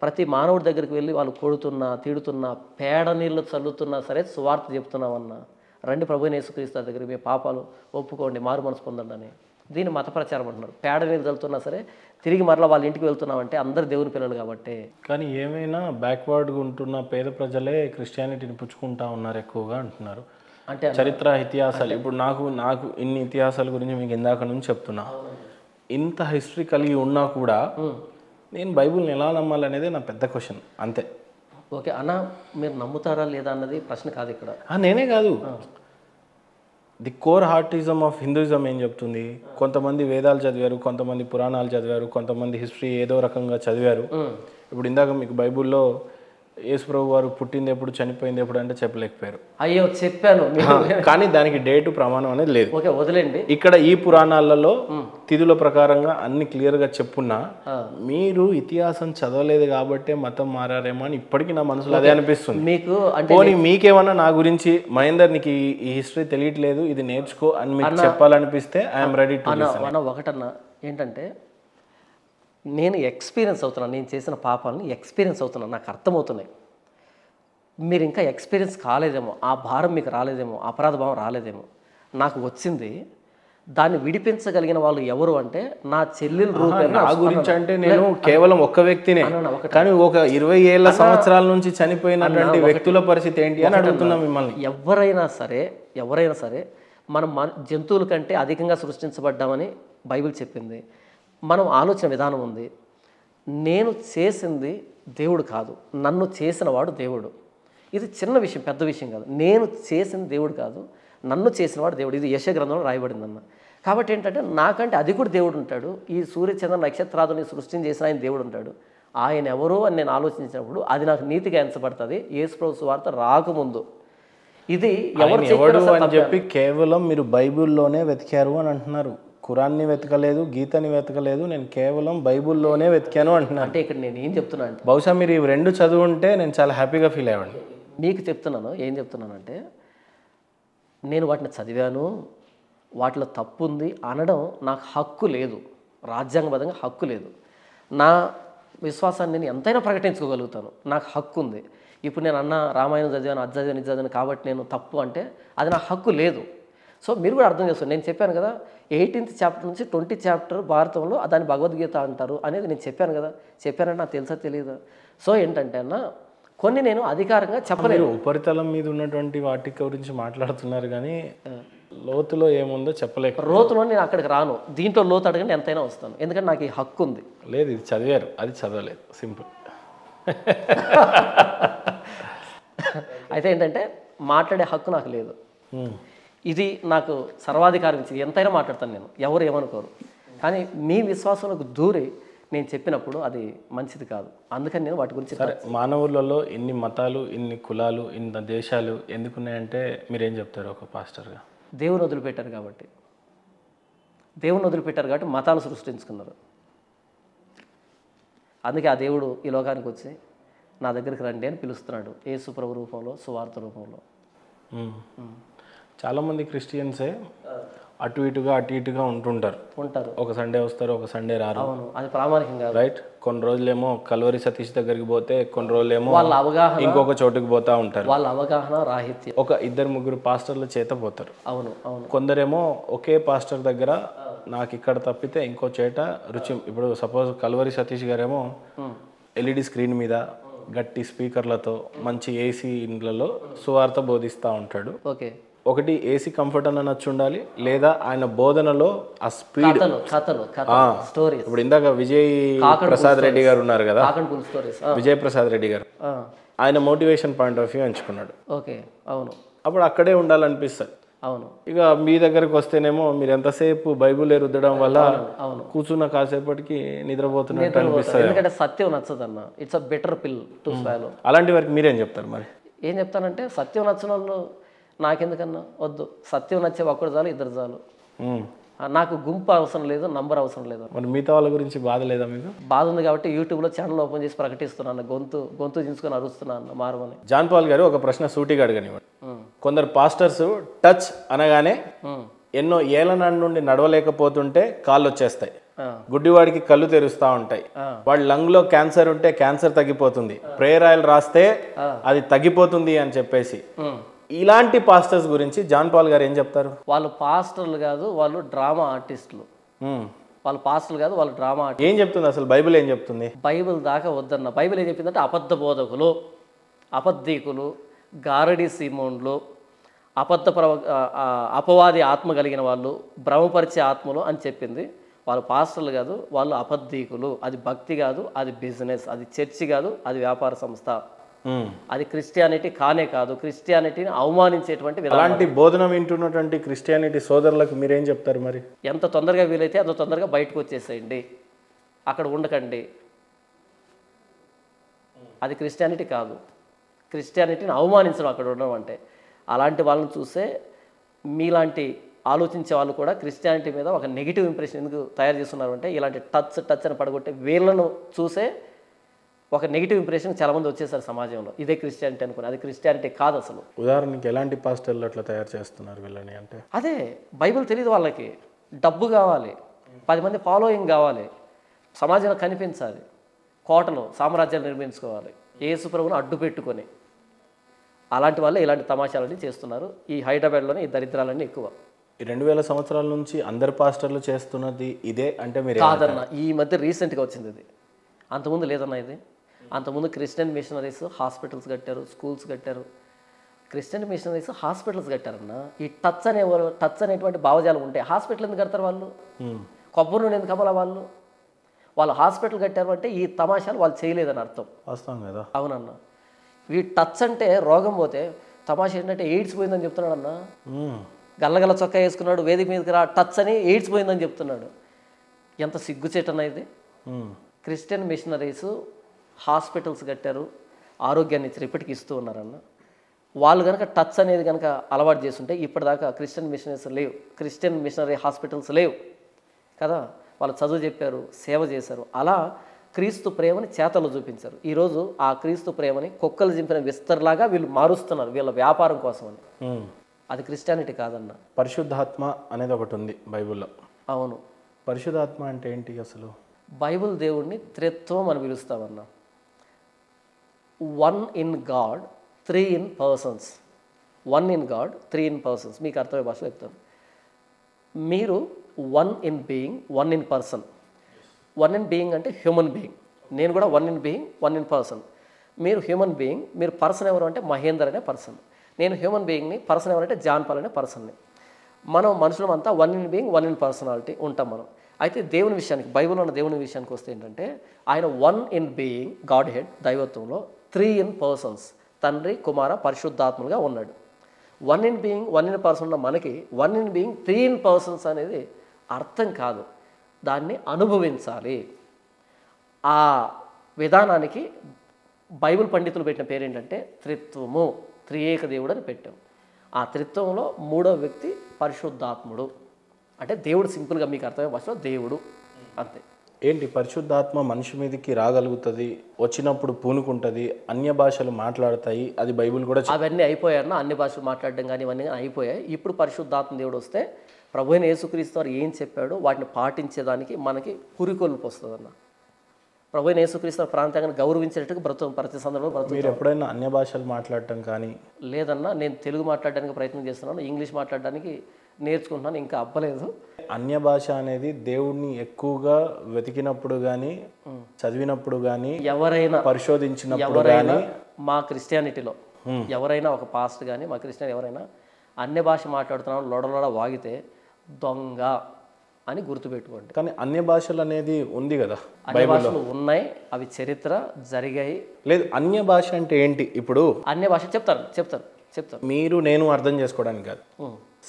[SPEAKER 2] ప్రతి మానవుడి దగ్గరికి వెళ్ళి వాళ్ళు కొడుతున్నా తిడుతున్నా పేడ నీళ్ళు చల్లుతున్నా సరే సువార్త చెప్తున్నామన్నా, రండి ప్రభువైన యేసుక్రీస్తు దగ్గర మీ పాపాలు ఒప్పుకోండి, మారు మనసు పొందండి అని. దీన్ని మత ప్రచారం అంటున్నారు. పేడ నీళ్ళు చల్లుతున్నా సరే తిరిగి మరలా వాళ్ళ ఇంటికి వెళ్తున్నామంటే అందరు దేవుని పిల్లలు కాబట్టి.
[SPEAKER 1] కానీ ఏమైనా బ్యాక్వర్డ్గా ఉంటున్న పేద ప్రజలే క్రిస్టియానిటీని పుచ్చుకుంటా ఉన్నారు ఎక్కువగా అంటున్నారు.
[SPEAKER 2] అంటే
[SPEAKER 1] చరిత్ర ఇతిహాసాలు ఇప్పుడు నాకు ఇన్ని ఇతిహాసాల గురించి మీకు ఇందాక నుంచి చెప్తున్నా, ఇంత హిస్టరీ కలిగి ఉన్నా కూడా నేను బైబుల్ని ఎలా నమ్మాలనేది నా పెద్ద క్వశ్చన్ అంతే.
[SPEAKER 2] ఓకే అన్న, మీరు నమ్ముతారా లేదా అన్నది ప్రశ్న కాదు ఇక్కడ.
[SPEAKER 1] నేనే కాదు, ది కోర్ హార్టిజం ఆఫ్ హిందూయిజం ఏం చెప్తుంది? కొంతమంది వేదాలు చదివారు, కొంతమంది పురాణాలు చదివారు, కొంతమంది హిస్టరీ ఏదో రకంగా చదివారు. ఇప్పుడు ఇందాక మీకు బైబుల్లో యేసు ప్రభు వారు పుట్టింది ఎప్పుడు చనిపోయింది ఎప్పుడు అంటే చెప్పలేకపోయారు.
[SPEAKER 2] అయ్యో చెప్పాను,
[SPEAKER 1] కానీ దానికి డేటు ప్రమాణం అనేది లేదు.
[SPEAKER 2] ఓకే వదిలేండి.
[SPEAKER 1] ఇక్కడ ఈ పురాణాలలో తిథుల ప్రకారంగా అన్ని క్లియర్గా చెప్పున్నా మీరు ఇతిహాసం చదవలేదు కాబట్టి మతం మారారేమో అని ఇప్పటికీ నా మనసులో అదే అనిపిస్తుంది.
[SPEAKER 2] మీకు
[SPEAKER 1] పోనీ మీకేమన్నా నా గురించి మహేందర్ నీకు ఈ హిస్టరీ తెలియట్లేదు ఇది నేర్చుకో అని మీకు చెప్పాలనిపిస్తే ఐఎమ్ రెడీ టు లిసన్.
[SPEAKER 2] ఒకటన్నా ఏంటంటే నేను ఎక్స్పీరియన్స్ అవుతున్నాను, నేను చేసిన పాపాలని ఎక్స్పీరియన్స్ అవుతున్నాను, నాకు అర్థమవుతున్నాయి. మీరు ఇంకా ఎక్స్పీరియన్స్ కాలేదేమో, ఆ భారం మీకు రాలేదేమో, అపరాధ భావం రాలేదేమో, నాకు వచ్చింది. దాన్ని విడిపించగలిగిన వాళ్ళు ఎవరు అంటే నా చెల్లెలు రూపేణ.
[SPEAKER 1] నా గురించి అంటే నేను కేవలం ఒక్క వ్యక్తినే, కానీ ఒక 20 ఏళ్ల సంవత్సరాల నుంచి చనిపోయినటువంటి వ్యక్తుల పరిస్థితి ఏంటి అని అడుగుతున్నా మిమ్మల్ని.
[SPEAKER 2] ఎవరైనా సరే మనం జంతువుల కంటే అధికంగా సృష్టించబడ్డామని బైబిల్ చెప్పింది. మనం ఆలోచన విధానం ఉంది. నేను చేసింది దేవుడు కాదు, నన్ను చేసిన వాడు దేవుడు. ఇది చిన్న విషయం, పెద్ద విషయం కాదు. నేను చేసిన దేవుడు కాదు, నన్ను చేసినవాడు దేవుడు. ఇది యెషయా గ్రంథంలో రాయబడిందన్న. కాబట్టి ఏంటంటే నాకంటే అధికుడు దేవుడు ఉంటాడు. ఈ సూర్యచంద్ర నక్షత్రాదుని సృష్టిని చేసిన ఆయన దేవుడు ఉంటాడు. ఆయన ఎవరో అని నేను ఆలోచించినప్పుడు అది నాకు నీతిగా ఎంచబడుతుంది. యేసు ప్రభు సువార్త రాకముందు ఇది ఎవరు
[SPEAKER 1] అని చెప్పి కేవలం మీరు బైబిల్లోనే వెతికారు అని అంటున్నారు. ఖురాన్ని వెతకలేదు, గీతని వెతకలేదు, నేను కేవలం బైబుల్లోనే వెతికాను అంటున్నాను.
[SPEAKER 2] అంటే ఇక్కడ నేను ఏం చెప్తున్నా అంటే
[SPEAKER 1] బహుశా మీరు ఇవి రెండు చదువుంటే నేను చాలా హ్యాపీగా ఫీల్ అయ్యాను.
[SPEAKER 2] మీకు చెప్తున్నాను, ఏం చెప్తున్నానంటే నేను వాటిని చదివాను, వాటిలో తప్పు ఉంది అనడం నాకు హక్కు లేదు, రాజ్యాంగబద్ధంగా హక్కు లేదు. నా విశ్వాసాన్ని నేను ఎంతైనా ప్రకటించుకోగలుగుతాను, నాకు హక్కు ఉంది. ఇప్పుడు నేను అన్న రామాయణం చదివాను, అది చదివాను, ఇది చదివాను కాబట్టి నేను తప్పు అంటే అది నా హక్కు లేదు. సో మీరు కూడా అర్థం చేసుకోండి. నేను చెప్పాను కదా 18th చాప్టర్ నుంచి 20th చాప్టర్ భారతంలో దాన్ని భగవద్గీత అంటారు అనేది నేను చెప్పాను కదా. చెప్పానంటే నాకు తెలుసా తెలియదా? సో ఏంటంటే అన్న కొన్ని నేను అధికారంగా చెప్పలేదు.
[SPEAKER 1] ఉపరితలం మీద ఉన్నటువంటి వాటి గురించి మాట్లాడుతున్నారు కానీ లోతులో ఏముందో చెప్పలేక.
[SPEAKER 2] లోతులో నేను అక్కడికి రాను, దీంట్లో లోతు అడగండి ఎంతైనా వస్తాను, ఎందుకంటే నాకు ఈ హక్కు ఉంది.
[SPEAKER 1] లేదు ఇది చదివారు, అది చదవలేదు, సింపుల్.
[SPEAKER 2] అయితే ఏంటంటే మాట్లాడే హక్కు నాకు లేదు. ఇది నాకు సర్వాధికారం ఇచ్చింది, ఎంతైనా మాట్లాడతాను నేను, ఎవరు ఏమనుకోరు. కానీ మీ విశ్వాసంలోకి దూరి నేను చెప్పినప్పుడు అది మంచిది కాదు. అందుకని నేను వాటి గురించి
[SPEAKER 1] సరే, మానవులలో ఇన్ని మతాలు, ఇన్ని కులాలు, ఇన్ని దేశాలు ఎందుకున్నాయంటే మీరేం చెప్తారు ఒక పాస్టర్గా?
[SPEAKER 2] దేవుని వదిలిపెట్టారు కాబట్టి. దేవుని వదిలిపెట్టారు కాబట్టి మతాలు సృష్టించుకున్నారు. అందుకే ఆ దేవుడు ఈ లోకానికి వచ్చి నా దగ్గరికి రండి అని పిలుస్తున్నాడు, యేసు ప్రభు రూపంలో, సువార్త రూపంలో.
[SPEAKER 1] చాలామంది క్రిస్టియన్సే అటు ఇటుగా ఉంటుంటారు. ఒక సండే వస్తారు, ఒక సండే రారు.
[SPEAKER 2] అవును, అది ప్రామాణికం కాదు.
[SPEAKER 1] రైట్. కొన్ని రోజులేమో కల్వరి సతీష్ దగ్గరికి పోతే, కొన్ని రోజులేమో
[SPEAKER 2] వాళ్ళ అవగాహన,
[SPEAKER 1] ఇంకొక చోటుకి పోతా ఉంటారు.
[SPEAKER 2] వాళ్ళ అవగాహన రాహిత్యం.
[SPEAKER 1] ఒక 2-3 పాస్టర్ల చేత పోతారు.
[SPEAKER 2] అవును అవును.
[SPEAKER 1] కొందరేమో ఒకే పాస్టర్ దగ్గర నాకు ఇక్కడ తప్పితే ఇంకో చేట రుచి. ఇప్పుడు సపోజ్ కల్వరి సతీష్ గారేమో ఎల్ఈడి స్క్రీన్ మీద గట్టి స్పీకర్లతో మంచి ఏసీ ఇండ్లలో సువార్త బోధిస్తూ ఉంటాడు.
[SPEAKER 2] ఓకే.
[SPEAKER 1] ఒకటి ఏసీ కంఫర్ట్ అన్న నచ్చి ఉండాలి, లేదా ఆయన బోధనలో ఆ స్పీడ్.
[SPEAKER 2] స్టోరీస్.
[SPEAKER 1] ఇప్పుడు ఇందాక విజయ్ ప్రసాద్ రెడ్డి గారు ఉన్నారు కదా, విజయ్ ప్రసాద్ రెడ్డి గారు, ఆయన మోటివేషన్ పాయింట్ ఆఫ్ వ్యూ ఎంచుకున్నాడు.
[SPEAKER 2] ఓకే. అవును.
[SPEAKER 1] అప్పుడు అక్కడే ఉండాలనిపిస్తుంది.
[SPEAKER 2] అవును.
[SPEAKER 1] ఇక మీ దగ్గరకు వస్తేనేమో మీరు ఎంతసేపు బైబుల్ రుద్దడం వల్ల కూర్చున్న కాసేపటికి నిద్రపోతున్నట్టు అనిపిస్తుంది.
[SPEAKER 2] ఎందుకంటే సత్యం నచ్చదు అన్న. ఇట్స్ అ బెటర్ పిల్ టు స్వాలో.
[SPEAKER 1] అలాంటి వారికి మీరేం చెప్తారు మరి?
[SPEAKER 2] ఏం చెప్తానంటే, సత్యం నచ్చిన వాళ్ళు నాకెందుకన్నా వద్దు. సత్యం నచ్చే ఒక్కడు చాలు, ఇద్దరు చాలు. నాకు గుంపు అవసరం లేదు, నంబర్ అవసరం లేదు.
[SPEAKER 1] మరి మిగతా వాళ్ళ గురించి బాధ లేదా మీకు?
[SPEAKER 2] బాధ ఉంది కాబట్టి యూట్యూబ్లో ఛానల్ ఓపెన్ చేసి ప్రకటిస్తున్నాను, గొంతు దించుకొని అరుస్తున్నాను మారమని.
[SPEAKER 1] జాన్ పాల్ గారు ఒక ప్రశ్న సూటిగా అడగనివ్వండి. కొందరు పాస్టర్స్ టచ్ అనగానే ఎన్నో ఏళ్ల నాటి నుండి నడవలేకపోతుంటే కాళ్ళు వచ్చేస్తాయి, గుడ్డివాడికి కళ్ళు తెరుస్తూ ఉంటాయి, వాడి లంగ్ లో క్యాన్సర్ ఉంటే క్యాన్సర్ తగ్గిపోతుంది, ప్రేయర్ ఆయిల్ రాస్తే అది తగ్గిపోతుంది అని చెప్పేసి, ఇలాంటి పాస్టర్స్ గురించి జాన్ పాల్ గారు ఏం చెప్తారు?
[SPEAKER 2] వాళ్ళు పాస్టర్లు కాదు, వాళ్ళు డ్రామా ఆర్టిస్టులు. వాళ్ళు పాస్టర్లు కాదు, వాళ్ళు డ్రామా ఆర్టిస్ట్.
[SPEAKER 1] ఏం చెప్తుంది అసలు బైబిల్? ఏం చెప్తుంది
[SPEAKER 2] బైబిల్ దాకా వద్దన్న. బైబిల్ ఏం చెప్పిందంటే అబద్ధ బోధకులు, అబద్ధీకులు, గారడి సీమోన్లు, అపవాది ఆత్మ కలిగిన వాళ్ళు, భ్రమపరిచే ఆత్మలు అని చెప్పింది. వాళ్ళు పాస్టర్లు కాదు, వాళ్ళు అబద్ధీకులు. అది భక్తి కాదు, అది బిజినెస్. అది చర్చి కాదు, అది వ్యాపార సంస్థ. అది క్రిస్టియానిటీ కానే కాదు. క్రిస్టియానిటీని అవమానించేటువంటి
[SPEAKER 1] అలాంటి బోధన వింటున్నటువంటి క్రిస్టియానిటీ సోదరులకు మీరేం చెప్తారు మరి?
[SPEAKER 2] ఎంత తొందరగా వీలైతే అంత తొందరగా బయటకు వచ్చేసేయండి, అక్కడ ఉండకండి. అది క్రిస్టియానిటీ కాదు. క్రిస్టియానిటీని అవమానించడం అక్కడ ఉండడం అంటే. అలాంటి వాళ్ళని చూస్తే మీలాంటి ఆలోచించే వాళ్ళు కూడా క్రిస్టియానిటీ మీద ఒక నెగిటివ్ ఇంప్రెషన్ ఎందుకు తయారు చేస్తున్నారు అంటే, ఇలాంటి టచ్ అని పడగొట్టే వీళ్ళను చూసే ఒక నెగిటివ్ ఇంప్రెషన్ చాలామంది వచ్చేసారు సమాజంలో. ఇదే క్రిస్టియానిటీ అనుకుని. అది క్రిస్టియానిటీ కాదు అసలు.
[SPEAKER 1] ఉదాహరణకి ఎలాంటి పాస్టర్లు అట్లా తయారు చేస్తున్నారు వీళ్ళని అంటే?
[SPEAKER 2] అదే బైబిల్ తెలియదు వాళ్ళకి. డబ్బు కావాలి, 10 మంది ఫాలోయింగ్ కావాలి, సమాజంలో కనిపించాలి, కోటలు సామ్రాజ్యాలు నిర్మించుకోవాలి, యేసు ప్రభువును అడ్డు పెట్టుకొని. అలాంటి వాళ్ళే ఇలాంటి తమాషాలన్నీ చేస్తున్నారు. ఈ హైదరాబాద్లోనే ఈ దరిద్రాలన్నీ ఎక్కువ.
[SPEAKER 1] ఈ 2000 సంవత్సరాల నుంచి అందరు పాస్టర్లు చేస్తున్నది ఇదే అంటే మీరు?
[SPEAKER 2] కాదన్న, ఈ మధ్య రీసెంట్గా వచ్చింది ఇది. అంతకుముందు లేదన్న ఇది. అంతకుముందు క్రిస్టియన్ మిషనరీస్ హాస్పిటల్స్ కట్టారు, స్కూల్స్ కట్టారు. క్రిస్టియన్ మిషనరీస్ హాస్పిటల్స్ కట్టారన్న. ఈ టచ్ అనేటువంటి భావజాలం ఉంటే హాస్పిటల్ ఎందుకు కడతారు వాళ్ళు? కొబ్బరి నూనె ఎందుకు అమ్మాల వాళ్ళు? వాళ్ళు హాస్పిటల్ కట్టారు అంటే ఈ తమాషాలు వాళ్ళు చేయలేదని అర్థం.
[SPEAKER 1] వాస్తవం కదా?
[SPEAKER 2] అవునన్న. ఈ టచ్ అంటే రోగం పోతే, తమాషా ఏంటంటే ఎయిడ్స్ పోయిందని చెప్తున్నాడు అన్న. గల్లగల్ల చొక్కా వేసుకున్నాడు, వేదిక మీదకి రా, టచ్ అని ఎయిడ్స్ పోయిందని చెప్తున్నాడు. ఎంత సిగ్గుచేటన్నా ఇది. క్రిస్టియన్ మిషనరీస్ హాస్పిటల్స్ కట్టారు, ఆరోగ్యాన్ని ఇచ్చారు, ఇప్పటికి ఇస్తూ ఉన్నారన్న. వాళ్ళు కనుక టచ్ అనేది కనుక అలవాటు చేస్తుంటే ఇప్పటిదాకా క్రిస్టియన్ మిషనరీస్ లేవు, క్రిస్టియన్ మిషనరీ హాస్పిటల్స్ లేవు కదా. వాళ్ళు చదువు చెప్పారు, సేవ చేశారు. అలా క్రీస్తు ప్రేమని చేతలు చూపించారు. ఈరోజు ఆ క్రీస్తు ప్రేమని కుక్కలు చింపిన విస్తరలాగా వీళ్ళు మారుస్తున్నారు వీళ్ళ వ్యాపారం కోసమని. అది క్రిస్టియానిటీ కాదన్న.
[SPEAKER 1] పరిశుద్ధాత్మ అనేది ఒకటి ఉంది బైబిల్లో.
[SPEAKER 2] అవును.
[SPEAKER 1] పరిశుద్ధాత్మ అంటే ఏంటి అసలు?
[SPEAKER 2] బైబిల్ దేవుడిని త్రిత్వం అని పిలుస్తామన్నా. 1 in God, 3 in persons. 1 in God, 3 in persons. మీకు అర్థమయ్యే భాషలో చెప్తాను. మీరు 1 in being, 1 in person. 1 in being అంటే హ్యూమన్ బీయింగ్. నేను కూడా 1 in being, 1 in person. మీరు హ్యూమన్ బీయింగ్, మీరు పర్సన్ ఎవరు అంటే మహేందర్ అనే పర్సన్. నేను హ్యూమన్ బీయింగ్ని, పర్సన్ ఎవరంటే జాన్ పాల్ అనే పర్సన్ని. మనం మనుషులం అంతా 1 in being, 1 in personality ఉంటాం మనం. అయితే దేవుని విషయానికి, బైబిల్లో ఉన్న దేవుని విషయానికి వస్తే ఏంటంటే, ఆయన 1 in being, గాడ్ హెడ్ దైవత్వంలో, 3 in persons, తండ్రి కుమార పరిశుద్ధాత్మలుగా ఉన్నాడు. 1 in being, 1 in person ఉన్న మనకి 1 in being, 3 in persons అనేది అర్థం కాదు. దాన్ని అనుభవించాలి. ఆ విధానానికి బైబిల్ పండితులు పెట్టిన పేరు ఏంటంటే త్రిత్వము, త్రియేక దేవుడు అని పెట్టాం. ఆ త్రిత్వంలో మూడవ వ్యక్తి పరిశుద్ధాత్ముడు. అంటే దేవుడు, సింపుల్గా మీకు అర్థమయ్యే భాషలో దేవుడు, అంతే.
[SPEAKER 1] ఏంటి పరిశుద్ధాత్మ మనిషి మీదకి రాగలుగుతుంది, వచ్చినప్పుడు పూనుకుంటుంది, అన్య భాషలు మాట్లాడతాయి, అది బైబిల్ కూడా
[SPEAKER 2] అవన్నీ అయిపోయాయన్న, అన్ని భాషలు మాట్లాడడం కానీ ఇవన్నీ కానీ అయిపోయాయి. ఇప్పుడు పరిశుద్ధాత్మ దేవుడు వస్తే ప్రభు అయిన యేసుక్రీస్తు వారు ఏం చెప్పాడో వాటిని పాటించేదానికి మనకి పురికొల్పు వస్తుంది అన్న. ప్రభు అయిన యేసుక్రీస్తు ప్రాంతాన్ని గౌరవించేటట్టుగా బ్రతుకు ప్రతి సందర్భంలో బ్రతుకు.
[SPEAKER 1] మీరు ఎప్పుడైనా అన్య భాషలు మాట్లాడటం కానీ?
[SPEAKER 2] లేదన్నా, నేను తెలుగు మాట్లాడడానికి ప్రయత్నం చేస్తున్నాను, ఇంగ్లీష్ మాట్లాడడానికి నేర్చుకుంటున్నాను, ఇంకా అవ్వలేదు.
[SPEAKER 1] అన్య భాష అనేది దేవుడిని ఎక్కువగా వెతికినప్పుడు కానీ, చదివినప్పుడు కానీ,
[SPEAKER 2] ఎవరైనా
[SPEAKER 1] పరిశోధించినప్పుడు కానీ,
[SPEAKER 2] మా క్రిస్టియానిటీలో ఎవరైనా ఒక పాస్ట్ కానీ మా క్రిస్టియన్ ఎవరైనా అన్య భాష మాట్లాడుతున్నాం లొడలొడ వాగితే దొంగ అని గుర్తుపెట్టుకోండి.
[SPEAKER 1] కానీ అన్య భాషలు అనేది ఉంది కదా,
[SPEAKER 2] అన్య భాషలు ఉన్నాయి, అవి చరిత్ర జరిగాయి.
[SPEAKER 1] లేదు, అన్య భాష అంటే ఏంటి? ఇప్పుడు
[SPEAKER 2] అన్య భాష చెప్తారు
[SPEAKER 1] మీరు నేను అర్థం చేసుకోవడానికి కాదు,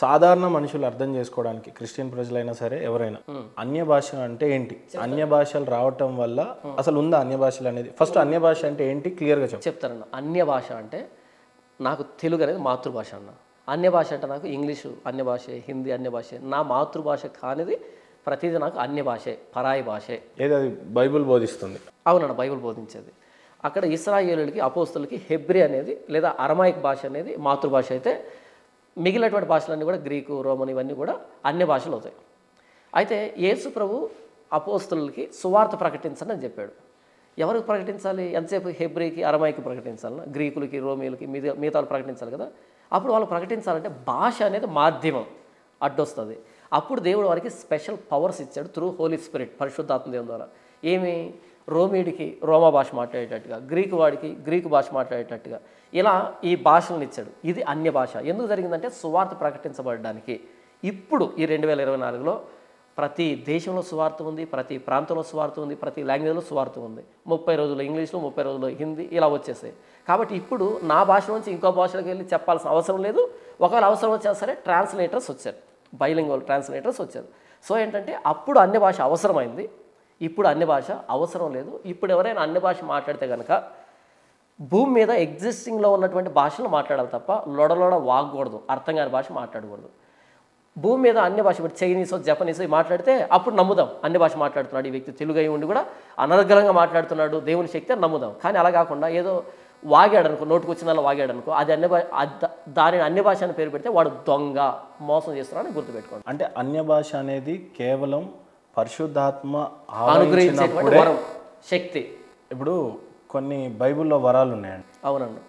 [SPEAKER 1] సాధారణ మనుషులు అర్థం చేసుకోవడానికి, క్రిస్టియన్ ప్రజలైనా సరే ఎవరైనా, అన్య భాష అంటే ఏంటి, అన్య భాషలు రావటం వల్ల అసలు ఉందా అన్య భాషలు అనేది? ఫస్ట్ అన్య భాష అంటే ఏంటి క్లియర్గా
[SPEAKER 2] చెప్తారన్న. అన్య భాష అంటే నాకు తెలుగు అనేది మాతృభాష అన్న. అన్య భాష అంటే నాకు ఇంగ్లీషు అన్య భాషే, హిందీ అన్య భాషే. నా మాతృభాష కానిది ప్రతిదీ నాకు అన్య భాషే, పరాయి భాషే.
[SPEAKER 1] ఏది అది బైబిల్ బోధిస్తుంది?
[SPEAKER 2] అవునన్న, బైబిల్ బోధించేది. అక్కడ ఇశ్రాయేలులకి అపోస్తులకి హెబ్రీ అనేది లేదా అరమాయిక్ భాష అనేది మాతృభాష అయితే, మిగిలినటువంటి భాషలన్నీ కూడా గ్రీకు, రోమన్ ఇవన్నీ కూడా అన్య భాషలు అవుతాయి. అయితే యేసు ప్రభు అపోస్తులకి సువార్త ప్రకటించండి అని చెప్పాడు. ఎవరికి ప్రకటించాలి? ఎంతసేపు హెబ్రీకి అరమాయికి ప్రకటించాలన్నా, గ్రీకులకి, రోమిలకి, మిగతాలు ప్రకటించాలి కదా. అప్పుడు వాళ్ళు ప్రకటించాలంటే భాష అనేది మాధ్యమం అడ్డొస్తుంది. అప్పుడు దేవుడు వారికి స్పెషల్ పవర్స్ ఇచ్చాడు త్రూ హోలీ స్పిరిట్, పరిశుద్ధాత్మ దేవుని ద్వారా. ఏమి? రోమీడికి రోమా భాష మాట్లాడేటట్టుగా, గ్రీకు వాడికి గ్రీకు భాష మాట్లాడేటట్టుగా ఇలా ఈ భాషలను ఇచ్చాడు. ఇది అన్య భాష. ఎందుకు జరిగిందంటే సువార్త ప్రకటించబడడానికి. ఇప్పుడు ఈ 2024లో ప్రతి దేశంలో సువార్త ఉంది, ప్రతి ప్రాంతంలో సువార్త ఉంది, ప్రతి లాంగ్వేజ్లో సువార్త ఉంది. 30 రోజుల్లో ఇంగ్లీష్లో, 30 రోజుల్లో హిందీ ఇలా వచ్చేసాయి. కాబట్టి ఇప్పుడు నా భాష నుంచి ఇంకో భాషలోకి వెళ్ళి చెప్పాల్సిన అవసరం లేదు. ఒకవేళ అవసరం వచ్చినా సరే ట్రాన్స్లేటర్స్ వచ్చారు, బైలింగ్వల్ ట్రాన్స్లేటర్స్ వచ్చారు. సో ఏంటంటే అప్పుడు అన్య భాష అవసరమైంది, ఇప్పుడు అన్య భాష అవసరం లేదు. ఇప్పుడు ఎవరైనా అన్య భాష మాట్లాడితే కనుక భూమి మీద ఎగ్జిస్టింగ్లో ఉన్నటువంటి భాషలు మాట్లాడాలి తప్ప లొడలొడ వాగకూడదు, అర్థం కాని భాష మాట్లాడకూడదు. భూమి మీద అన్య భాష, ఇప్పుడు చైనీసో జపనీసో మాట్లాడితే అప్పుడు నమ్ముదాం, అన్య భాష మాట్లాడుతున్నాడు ఈ వ్యక్తి, తెలుగు అయి ఉండి కూడా అనర్గళంగా మాట్లాడుతున్నాడు, దేవుని శక్తి అని నమ్ముదాం. కానీ అలా కాకుండా ఏదో వాగాడు అనుకో, నోటుకు వచ్చిన వాగాడు అనుకో, అది అన్య భాష, దానిని అన్య భాష అని పేరు పెడితే వాడు దొంగ, మోసం చేస్తున్నాడని గుర్తుపెట్టుకోండి.
[SPEAKER 1] అంటే అన్య భాష అనేది కేవలం పరిశుద్ధాత్మ
[SPEAKER 2] అనుగ్రహించేటువంటి వరం, శక్తి.
[SPEAKER 1] ఇప్పుడు కొన్ని బైబిల్లో వరాలు ఉన్నాయండి.
[SPEAKER 2] అవునండి.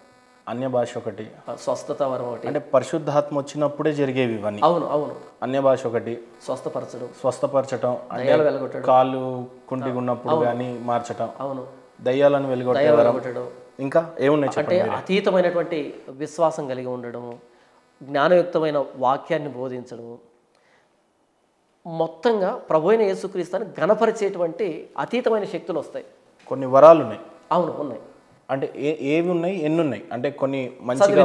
[SPEAKER 1] అన్య భాష ఒకటి,
[SPEAKER 2] స్వస్థత వరం ఒకటి.
[SPEAKER 1] అంటే పరిశుద్ధాత్మ వచ్చినప్పుడే జరిగేవి ఇవన్నీ.
[SPEAKER 2] అవును.
[SPEAKER 1] అన్య భాష ఒకటి, స్వస్థపరచటం,
[SPEAKER 2] దయ్యాలు వెలగొట్టడం,
[SPEAKER 1] కాళ్ళు కుంటిగా ఉన్నప్పుడు కానీ మార్చటం,
[SPEAKER 2] అవును,
[SPEAKER 1] దయ్యాలను వెలగొట్టడం. ఇంకా ఏమున్నాయి?
[SPEAKER 2] అంటే అతీతమైనటువంటి విశ్వాసం కలిగి ఉండడము, జ్ఞానయుక్తమైన వాక్యాన్ని బోధించడము, మొత్తంగా ప్రభు అయిన యేసుక్రీస్తుని ఘనపరిచేటువంటి అతీతమైన శక్తులు వస్తాయి.
[SPEAKER 1] కొన్ని వరాలు ఉన్నాయి.
[SPEAKER 2] అవును, ఉన్నాయి.
[SPEAKER 1] అంటే ఏవి ఉన్నాయి, ఎన్ని ఉన్నాయి? అంటే కొన్ని మంచిగా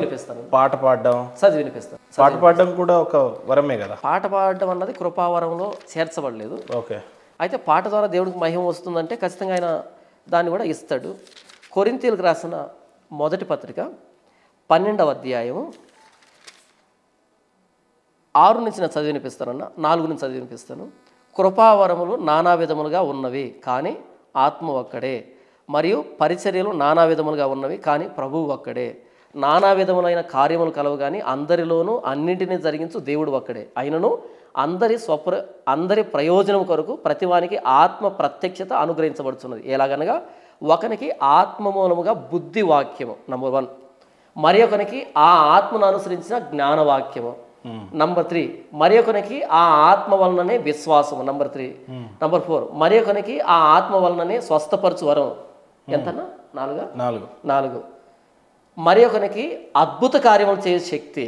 [SPEAKER 1] పాట పాడడం,
[SPEAKER 2] చదివి వినిపిస్తాను.
[SPEAKER 1] పాట పాడడం కూడా ఒక వరమే కదా.
[SPEAKER 2] పాట పాడడం అన్నది కృపావరంలో చేర్చబడలేదు.
[SPEAKER 1] ఓకే.
[SPEAKER 2] అయితే పాట ద్వారా దేవుడికి మహిమ వస్తుందంటే ఖచ్చితంగా ఆయన దాన్ని కూడా ఇస్తాడు. కొరింథీయులకు రాసిన మొదటి పత్రిక 12వ అధ్యాయం 6 నుంచి నేను చదివి వినిపిస్తానన్న, 4 నుంచి చదివి వినిపిస్తాను. కృపావరములు నానా విధములుగా ఉన్నవి కానీ ఆత్మ ఒక్కడే, మరియు పరిచర్యలు నానా విధములుగా ఉన్నవి కానీ ప్రభువు ఒక్కడే. నానా విధములైన కార్యములు కలవు కానీ అందరిలోనూ అన్నింటినీ జరిగించు దేవుడు ఒక్కడే. అయినను అందరి ప్రయోజనం కొరకు ప్రతివానికి ఆత్మ ప్రత్యక్షత అనుగ్రహించబడుతున్నది. ఎలాగనగా ఒకనికి ఆత్మ మూలముగా బుద్ధి వాక్యము నంబర్ 1, మరి ఒకనికి ఆ ఆత్మను అనుసరించిన జ్ఞానవాక్యము నంబర్ 3, మరి ఒకనికి ఆ ఆత్మ వలననే విశ్వాసము నంబర్ 3, నంబర్ 4, మరి ఒకనికి ఆ ఆత్మ వలననే స్వస్థపరచు వరం. ఎంతన్నా? 4. మరి ఒకనికి అద్భుత కార్యములు చేసే శక్తి,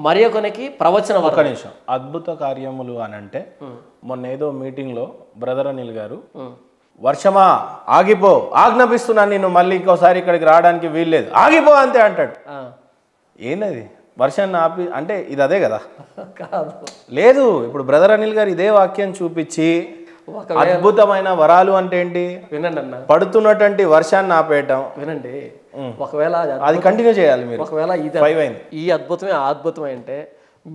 [SPEAKER 2] మరి ఒకనికి ప్రవచన వరం.
[SPEAKER 1] ఒక నిమిషం, అద్భుత కార్యములు అని అంటే మొన్న ఏదో మీటింగ్లో బ్రదర్ అనిల్ గారు, వర్షమా ఆగిపో, ఆజ్ఞాపిస్తున్నాను నేను మళ్ళీ ఇంకోసారి ఇక్కడికి రావడానికి వీల్లేదు, ఆగిపో అంతే అంటాడు. ఏంటది? వర్షాన్ని ఆపి అంటే ఇది అదే కదా?
[SPEAKER 2] కాదు,
[SPEAKER 1] లేదు. ఇప్పుడు బ్రదర్ అనిల్ గారు ఇదే వాక్యం చూపించి అద్భుతమైన వరాలు అంటే ఏంటి?
[SPEAKER 2] వినండి అన్న,
[SPEAKER 1] పడుతున్నటువంటి వర్షాన్ని ఆపేయటం.
[SPEAKER 2] వినండి, ఒకవేళ
[SPEAKER 1] అది కంటిన్యూ చేయాలి మీరు.
[SPEAKER 2] ఒకవేళ ఈ అద్భుతమే ఆ అద్భుతమే అంటే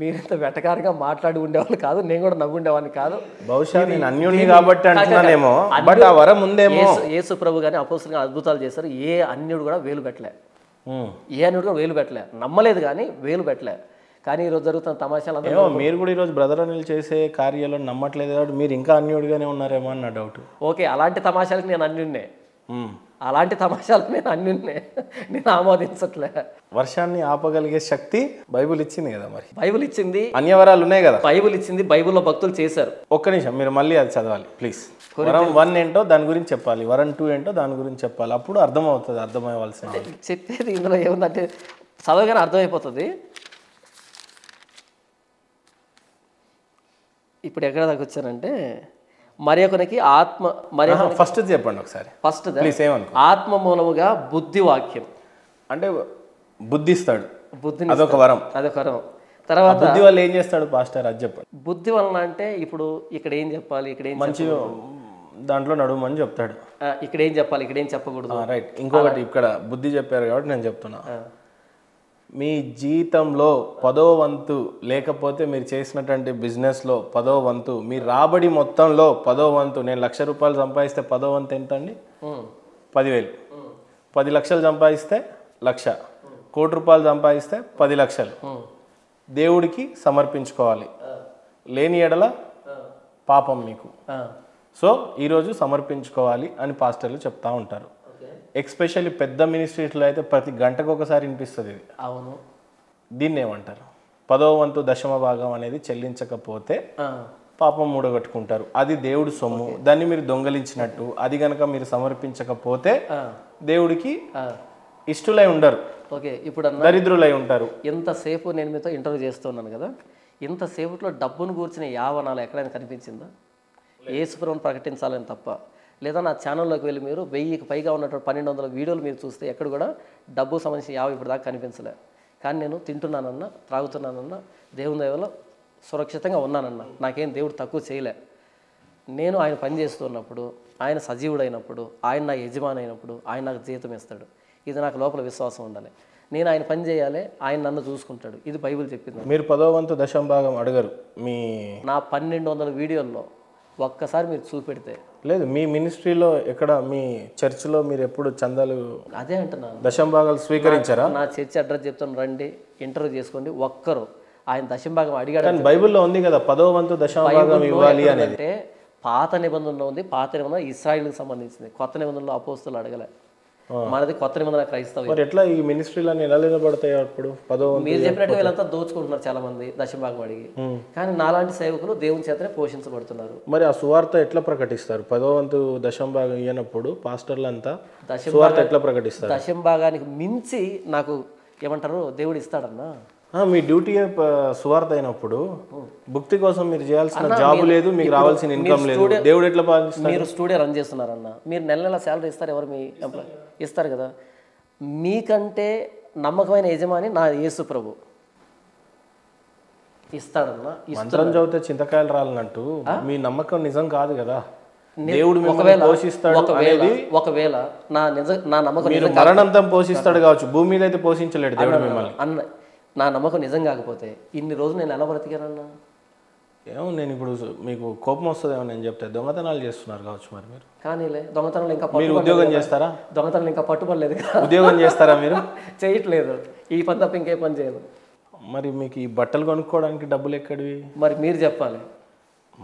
[SPEAKER 2] మీరింత వెటకారంగా మాట్లాడి ఉండేవాళ్ళు కాదు, నేను కూడా నవ్వుండేవాడిని కాదు.
[SPEAKER 1] బహుశా నేను అన్యుణ్ణి కాబట్టి అంటున్నానేమో, బట్ ఆ వరం ఉందేమో.
[SPEAKER 2] యేసు ప్రభు కానీ అపోస్తులు కానీ అద్భుతాలు చేశారు, ఏ అన్యుడు కూడా వేలు పెట్టలే, ఏ అన్యుడు కూడా వేలు పెట్టలే, నమ్మలేదు కానీ వేలు పెట్టలే. కానీ ఈరోజు జరుగుతున్న తమాషాలు
[SPEAKER 1] మీరు కూడా ఈరోజు బ్రదర్ అనిల్ చేసే కార్యాలను నమ్మట్లేదు కాబట్టి మీరు ఇంకా అన్యుడిగానే ఉన్నారేమో అని నా డౌట్.
[SPEAKER 2] ఓకే, అలాంటి తమాషాలకు నేను అన్యున్నే, అలాంటి తమాషాలకు నేను అన్యున్నే, నేను ఆమోదించట్లే.
[SPEAKER 1] వర్షాన్ని ఆపగలిగే శక్తి బైబుల్ ఇచ్చింది కదా, మరి
[SPEAKER 2] బైబుల్ ఇచ్చింది,
[SPEAKER 1] అన్యవరాలు ఉన్నాయి కదా,
[SPEAKER 2] బైబుల్ ఇచ్చింది, బైబుల్లో భక్తులు చేశారు.
[SPEAKER 1] ఒక్క నిమిషం మీరు మళ్ళీ అది చదవాలి ప్లీజ్. వరం 1 ఏంటో దాని గురించి చెప్పాలి, వరం 2 ఏంటో దాని గురించి చెప్పాలి, అప్పుడు అర్థమవుతుంది. అర్థమయ్యవలసింది
[SPEAKER 2] చెప్పేది ఇందులో ఏముందంటే చదవగానే అర్థమైపోతుంది. ఇప్పుడు ఎక్కడ దాకా వచ్చానంటే మరి ఒకనికి ఆత్మ, మరి
[SPEAKER 1] ఫస్ట్ చెప్పండి ఒకసారి.
[SPEAKER 2] ఫస్ట్
[SPEAKER 1] ప్లీజ్ ఏమనుకో.
[SPEAKER 2] ఆత్మ మూలముగా బుద్ధి వాక్యం
[SPEAKER 1] అంటే బుద్ధిస్తాడు,
[SPEAKER 2] బుద్ధిని,
[SPEAKER 1] అదొక వరం,
[SPEAKER 2] అదొక వరం. తర్వాత
[SPEAKER 1] బుద్ధి వల్ల ఏం చేస్తాడు పాస్టర్ అది చెప్పండి.
[SPEAKER 2] బుద్ధి వలన అంటే ఇప్పుడు ఇక్కడ ఏం చెప్పాలి, ఇక్కడ ఏం
[SPEAKER 1] మంచి దాంట్లో నడుమని చెప్తాడు,
[SPEAKER 2] ఇక్కడ ఏం చెప్పాలి, ఇక్కడ ఏం చెప్పకూడదు.
[SPEAKER 1] రైట్. ఇంకొకటి ఇక్కడ బుద్ధి చెప్పారు కాబట్టి నేను చెప్తున్నా, మీ జీతంలో 10వ వంతు లేకపోతే మీరు చేసినటువంటి బిజినెస్లో 10వ వంతు, మీ రాబడి మొత్తంలో 10వ వంతు, నేను 1,00,000 రూపాయలు సంపాదిస్తే 10వ వంతు ఎంత అండి? 10,000. 10 లక్షలు సంపాదిస్తే 1,00,000, 1,00,00,000 రూపాయలు సంపాదిస్తే 10 లక్షలు దేవుడికి సమర్పించుకోవాలి, లేని ఎడల పాపం మీకు. సో ఈరోజు సమర్పించుకోవాలి అని పాస్టర్లు చెప్తా ఉంటారు. ఎక్స్పెషల్లీ పెద్ద మినిస్ట్రీస్లో అయితే ప్రతి గంటకు ఒకసారి వినిపిస్తుంది ఇది.
[SPEAKER 2] అవును,
[SPEAKER 1] దీన్ని ఏమంటారు? 10వ వంతు దశమ భాగం అనేది చెల్లించకపోతే పాపం మూడగట్టుకుంటారు, అది దేవుడు సొమ్ము, దాన్ని మీరు దొంగలించినట్టు. అది కనుక మీరు సమర్పించకపోతే దేవుడికి ఇష్టలై ఉండరు,
[SPEAKER 2] ఓకే. ఇప్పుడు
[SPEAKER 1] దరిద్రులై ఉంటారు.
[SPEAKER 2] ఎంతసేపు నేను మీతో ఇంటర్వ్యూ చేస్తున్నాను కదా, ఇంతసేపులో డబ్బును కూర్చిన యావనాలు ఎక్కడైనా కనిపించిందా? యేసుప్రభువును ప్రకటించాలని తప్ప. లేదా నా ఛానల్లోకి వెళ్ళి మీరు 1000కి పైగా ఉన్నటువంటి 1200 వీడియోలు మీరు చూస్తే ఎక్కడ కూడా డబ్బు సంబంధించిన యావ ఇప్పుడు దాకా కనిపించలే. కానీ నేను తింటున్నానన్నా, త్రాగుతున్నానన్నా, దేవుని దయవల్ల సురక్షితంగా ఉన్నానన్నా, నాకేం దేవుడు తక్కువ చేయలే. నేను ఆయన పని చేస్తున్నప్పుడు, ఆయన సజీవుడైనప్పుడు, ఆయన నా యజమాని అయినప్పుడు ఆయన నాకు జీతం ఇస్తాడు. ఇది నాకు లోపల విశ్వాసం ఉండాలి. నేను ఆయన పని చేయాలి, ఆయన నన్ను చూసుకుంటాడు. ఇది బైబిల్ చెప్పింది.
[SPEAKER 1] మీరు 10వ వంతు దశమ భాగం అడగరు. మీ
[SPEAKER 2] నా 1200 వీడియోల్లో ఒక్కసారి మీరు చూపెడితే
[SPEAKER 1] లేదు, మీ మినిస్ట్రీలో ఎక్కడ, మీ చర్చిలో మీరు ఎప్పుడు చందాలు,
[SPEAKER 2] అదే అంటున్నాను,
[SPEAKER 1] దశమ భాగాలు స్వీకరించారా?
[SPEAKER 2] నా చర్చి అడ్రస్ చెప్తాను, రండి ఇంటర్వ్యూ చేసుకోండి. ఒక్కరు ఆయన దశమ భాగం అడిగాడు.
[SPEAKER 1] కానీ బైబిల్లో ఉంది కదా 10వ వంతు దశమ భాగం ఇవ్వాలి అనేది.
[SPEAKER 2] అంటే పాత నిబంధనలో ఉంది. పాత నిబంధన ఇశ్రాయేలుకి సంబంధించింది, కొత్త నిబంధనలో అపోస్తులు అడగలే. మనది కొత్త నిబంధన క్రైస్తవం.
[SPEAKER 1] మరి ఎట్లా ఈ మినిస్ట్రీలన్నీ ఎలా నిలబడతాయి అప్పుడు? 10వ వంతు
[SPEAKER 2] మీరు చెప్పినట్టు వీళ్ళంతా దోచుకుంటున్నారు చాలా మంది దశమ భాగం అడిగి. కానీ నాలాంటి సేవకులు దేవుని చేతనే పోషించబడుతున్నారు.
[SPEAKER 1] మరి ఆ సువార్త ఎట్లా ప్రకటిస్తారు? 10వ వంతు దశమ భాగం ఇయ్యనప్పుడు పాస్టర్లంతా సువార్త ఎట్లా ప్రకటిస్తారు?
[SPEAKER 2] దశమ భాగానికి మించి నాకు ఏమంటారు దేవుడు ఇస్తాడన్నా.
[SPEAKER 1] మీ డ్యూటీ సువార్త అయినప్పుడు భక్తి కోసం మీరు చేయాల్సిన జాబ్ లేదు, మీకు రావాల్సిన ఇన్కమ్ లేదు, దేవుడు ఎట్లా పాటిస్తారు?
[SPEAKER 2] మీరు స్టూడియో రన్ చేస్తున్నారన్న, మీరు నెల నెల శాలరీ ఇస్తారు, ఎవరు మీ ఎంప్లాయ్ ఇస్తారు కదా. మీకంటే నమ్మకమైన యజమాని నా యేసు ప్రభు ఇస్తాడన్నా.
[SPEAKER 1] మంత్రం చదివితే చింతకాయలు రాలన్నట్టు మీ నమ్మకం నిజం కాదు కదా. దేవుడు మిమ్మల్ని పోషిస్తాడు అనేది,
[SPEAKER 2] ఒకవేళ నా నమ్మకం
[SPEAKER 1] మీరు మరణంతం పోషిస్తాడు కావచ్చు, భూమి మీద అయితే పోషించలేడు దేవుడు మిమ్మల్ని
[SPEAKER 2] అన్న. నా నమ్మకం నిజం కాకపోతే ఇన్ని రోజులు నేను ఎలా బ్రతికానన్నా?
[SPEAKER 1] ఏమో నేను ఇప్పుడు మీకు కోపం వస్తుందేమో నేను చెప్తే దొంగతనాలు చేస్తున్నారు కావచ్చు. మరి మీరు
[SPEAKER 2] కానీలే, దొంగతనాలు ఇంకా
[SPEAKER 1] మీరు ఉద్యోగం చేస్తారా?
[SPEAKER 2] దొంగతనాలు ఇంకా పట్టుబడలేదు.
[SPEAKER 1] ఉద్యోగం చేస్తారా మీరు?
[SPEAKER 2] చేయట్లేదు, ఈ పని తప్ప ఇంకే పని చేయదు.
[SPEAKER 1] మరి మీకు ఈ బట్టలు కొనుక్కోవడానికి డబ్బులు ఎక్కడివి?
[SPEAKER 2] మరి మీరు చెప్పాలి.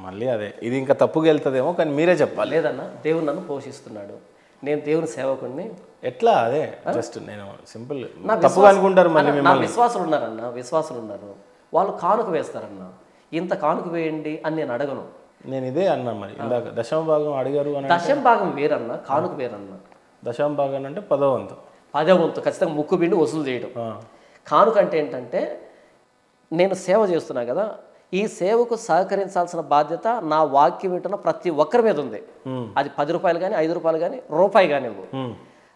[SPEAKER 1] మళ్ళీ అదే, ఇది ఇంకా తప్పుగా వెళ్తుందేమో, కానీ మీరే చెప్పాలి.
[SPEAKER 2] లేదన్నా, దేవుడు నన్ను పోషిస్తున్నాడు, నేను దేవుని సేవకుడిని.
[SPEAKER 1] ఎట్లా? అదే జస్ట్ నేను సింపుల్ తప్పుగా అనుకుంటారు. మళ్ళీ
[SPEAKER 2] నా విశ్వాసులు ఉన్నారన్న, విశ్వాసులు ఉన్నారు, వాళ్ళు కానుక వేస్తారన్న. ఇంత కానుక వేయండి అని నేను అడగను.
[SPEAKER 1] నేను ఇదే అన్నా. మరి ఇందాక దశమ భాగం అడిగారు అని.
[SPEAKER 2] దశమ భాగం వేరన్న, కానుక వేరన్న.
[SPEAKER 1] దశమ భాగం అంటే 10వ వంతు.
[SPEAKER 2] 10వ వంతు ఖచ్చితంగా ముక్కు పిండి వసూలు చేయడం. కానుక అంటే ఏంటంటే, నేను సేవ చేస్తున్నా కదా, ఈ సేవకు సహకరించాల్సిన బాధ్యత నా వాక్యం వింటున్న ప్రతి ఒక్కరి మీద ఉంది. అది 10 రూపాయలు కానీ, 5 రూపాయలు కానీ, రూపాయి కానీ.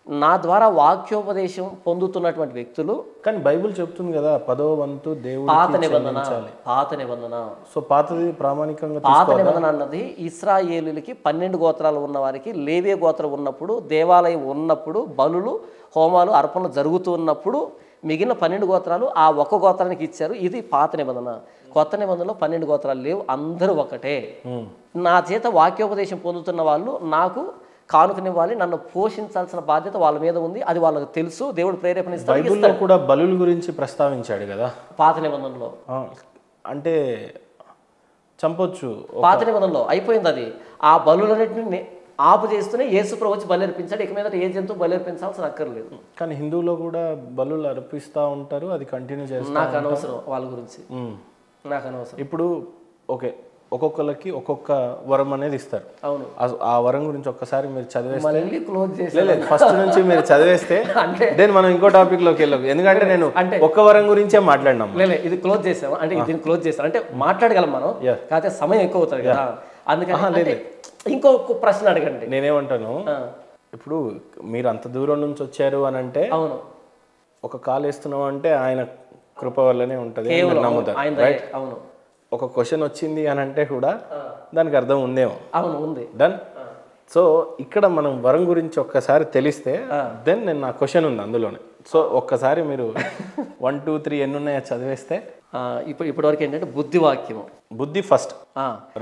[SPEAKER 2] నా ద్వారా వాక్యోపదేశం పొందుతున్నటువంటి వ్యక్తులు
[SPEAKER 1] కానీ బైబిల్ చెప్తుంది కదా 10వ వంతు దేవుడు
[SPEAKER 2] పాత నిబంధన
[SPEAKER 1] సో పాతది ప్రామాణికంగా
[SPEAKER 2] పాత నిబంధన అన్నది ఇశ్రాయేలులకి 12 గోత్రాలు ఉన్న వారికి లేవే గోత్రం ఉన్నప్పుడు, దేవాలయం ఉన్నప్పుడు, బలులు హోమాలు అర్పణలు జరుగుతున్నప్పుడు మిగిలిన 12 గోత్రాలు ఆ ఒక్క గోత్రానికి ఇచ్చారు. ఇది పాత నిబంధన. కొత్త నిబంధనలో 12 గోత్రాలు లేవు, అందరూ ఒకటే. నా చేత వాక్యోపదేశం పొందుతున్న వాళ్ళు నాకు కానుకనివ్వాలి, నన్ను పోషించాల్సిన బాధ్యత వాళ్ళ మీద ఉంది. అది వాళ్ళకి తెలుసు. దేవుడు ప్రేరేపణ ఇస్తాడు.
[SPEAKER 1] బైబిల్లో కూడా బలుల గురించి ప్రస్తావించాడు కదా
[SPEAKER 2] పాత నిబంధనలో.
[SPEAKER 1] అంటే చంపొచ్చు.
[SPEAKER 2] పాత నిబంధనలో అయిపోయింది అది. ఆ బలులన్నింటినీ ఆపు చేస్తూనే యేసు ప్రభు వచ్చి బలి అర్పించాడు. ఇక మీద ఏ జంతువు బలి అర్పించాల్సిన అక్కర్లేదు.
[SPEAKER 1] కానీ హిందువులో కూడా బలులు అర్పిస్తూ ఉంటారు, అది కంటిన్యూ చేస్తారు.
[SPEAKER 2] నాకు అనవసరం వాళ్ళ గురించి, నాకు అనవసరం.
[SPEAKER 1] ఇప్పుడు ఓకే, ఒక్కొక్కరికి ఒక్కొక్క వరం అనేది ఇస్తారు.
[SPEAKER 2] అవును,
[SPEAKER 1] ఆ వరం గురించి ఒక్కసారి మీరు చదివేస్తే,
[SPEAKER 2] మళ్ళీ క్లోజ్ చేసి
[SPEAKER 1] ఫస్ట్ నుంచి మీరు చదివేస్తే దెన్ మనం ఇంకో టాపిక్ లోకి వెళ్ళాం. ఎందుకంటే నేను ఒక్క వరం గురించే మాట్లాడినాం.
[SPEAKER 2] లేదు, ఇది క్లోజ్ చేసాము అంటే దీన్ని క్లోజ్ చేస్తాం అంటే మాట్లాడగలం మనం, కాకపోతే సమయం ఎక్కువ అవుతుంది కదా. అందుకని ఇంకో ప్రశ్న అడగండి.
[SPEAKER 1] నేనేమంటాను, ఇప్పుడు మీరు అంత దూరం నుంచి వచ్చారు అని అంటే,
[SPEAKER 2] అవును,
[SPEAKER 1] ఒక కాల్ వేస్తున్నాం అంటే ఆయన కృప వల్లనే ఉంటుంది నమ్ముతారు.
[SPEAKER 2] అవును,
[SPEAKER 1] ఒక క్వశ్చన్ వచ్చింది అని అంటే కూడా దానికి అర్థం ఉందేమో.
[SPEAKER 2] అవును, ఉంది.
[SPEAKER 1] డన్. సో ఇక్కడ మనం వరం గురించి ఒక్కసారి తెలిస్తే దెన్ నేను నా క్వశ్చన్ ఉంది అందులోనే. సో ఒక్కసారి మీరు 1 2 3 ఎన్ని ఉన్నాయో చదివేస్తే.
[SPEAKER 2] ఇప్పటి వరకు ఏంటంటే బుద్ధివాక్యము,
[SPEAKER 1] బుద్ధి ఫస్ట్,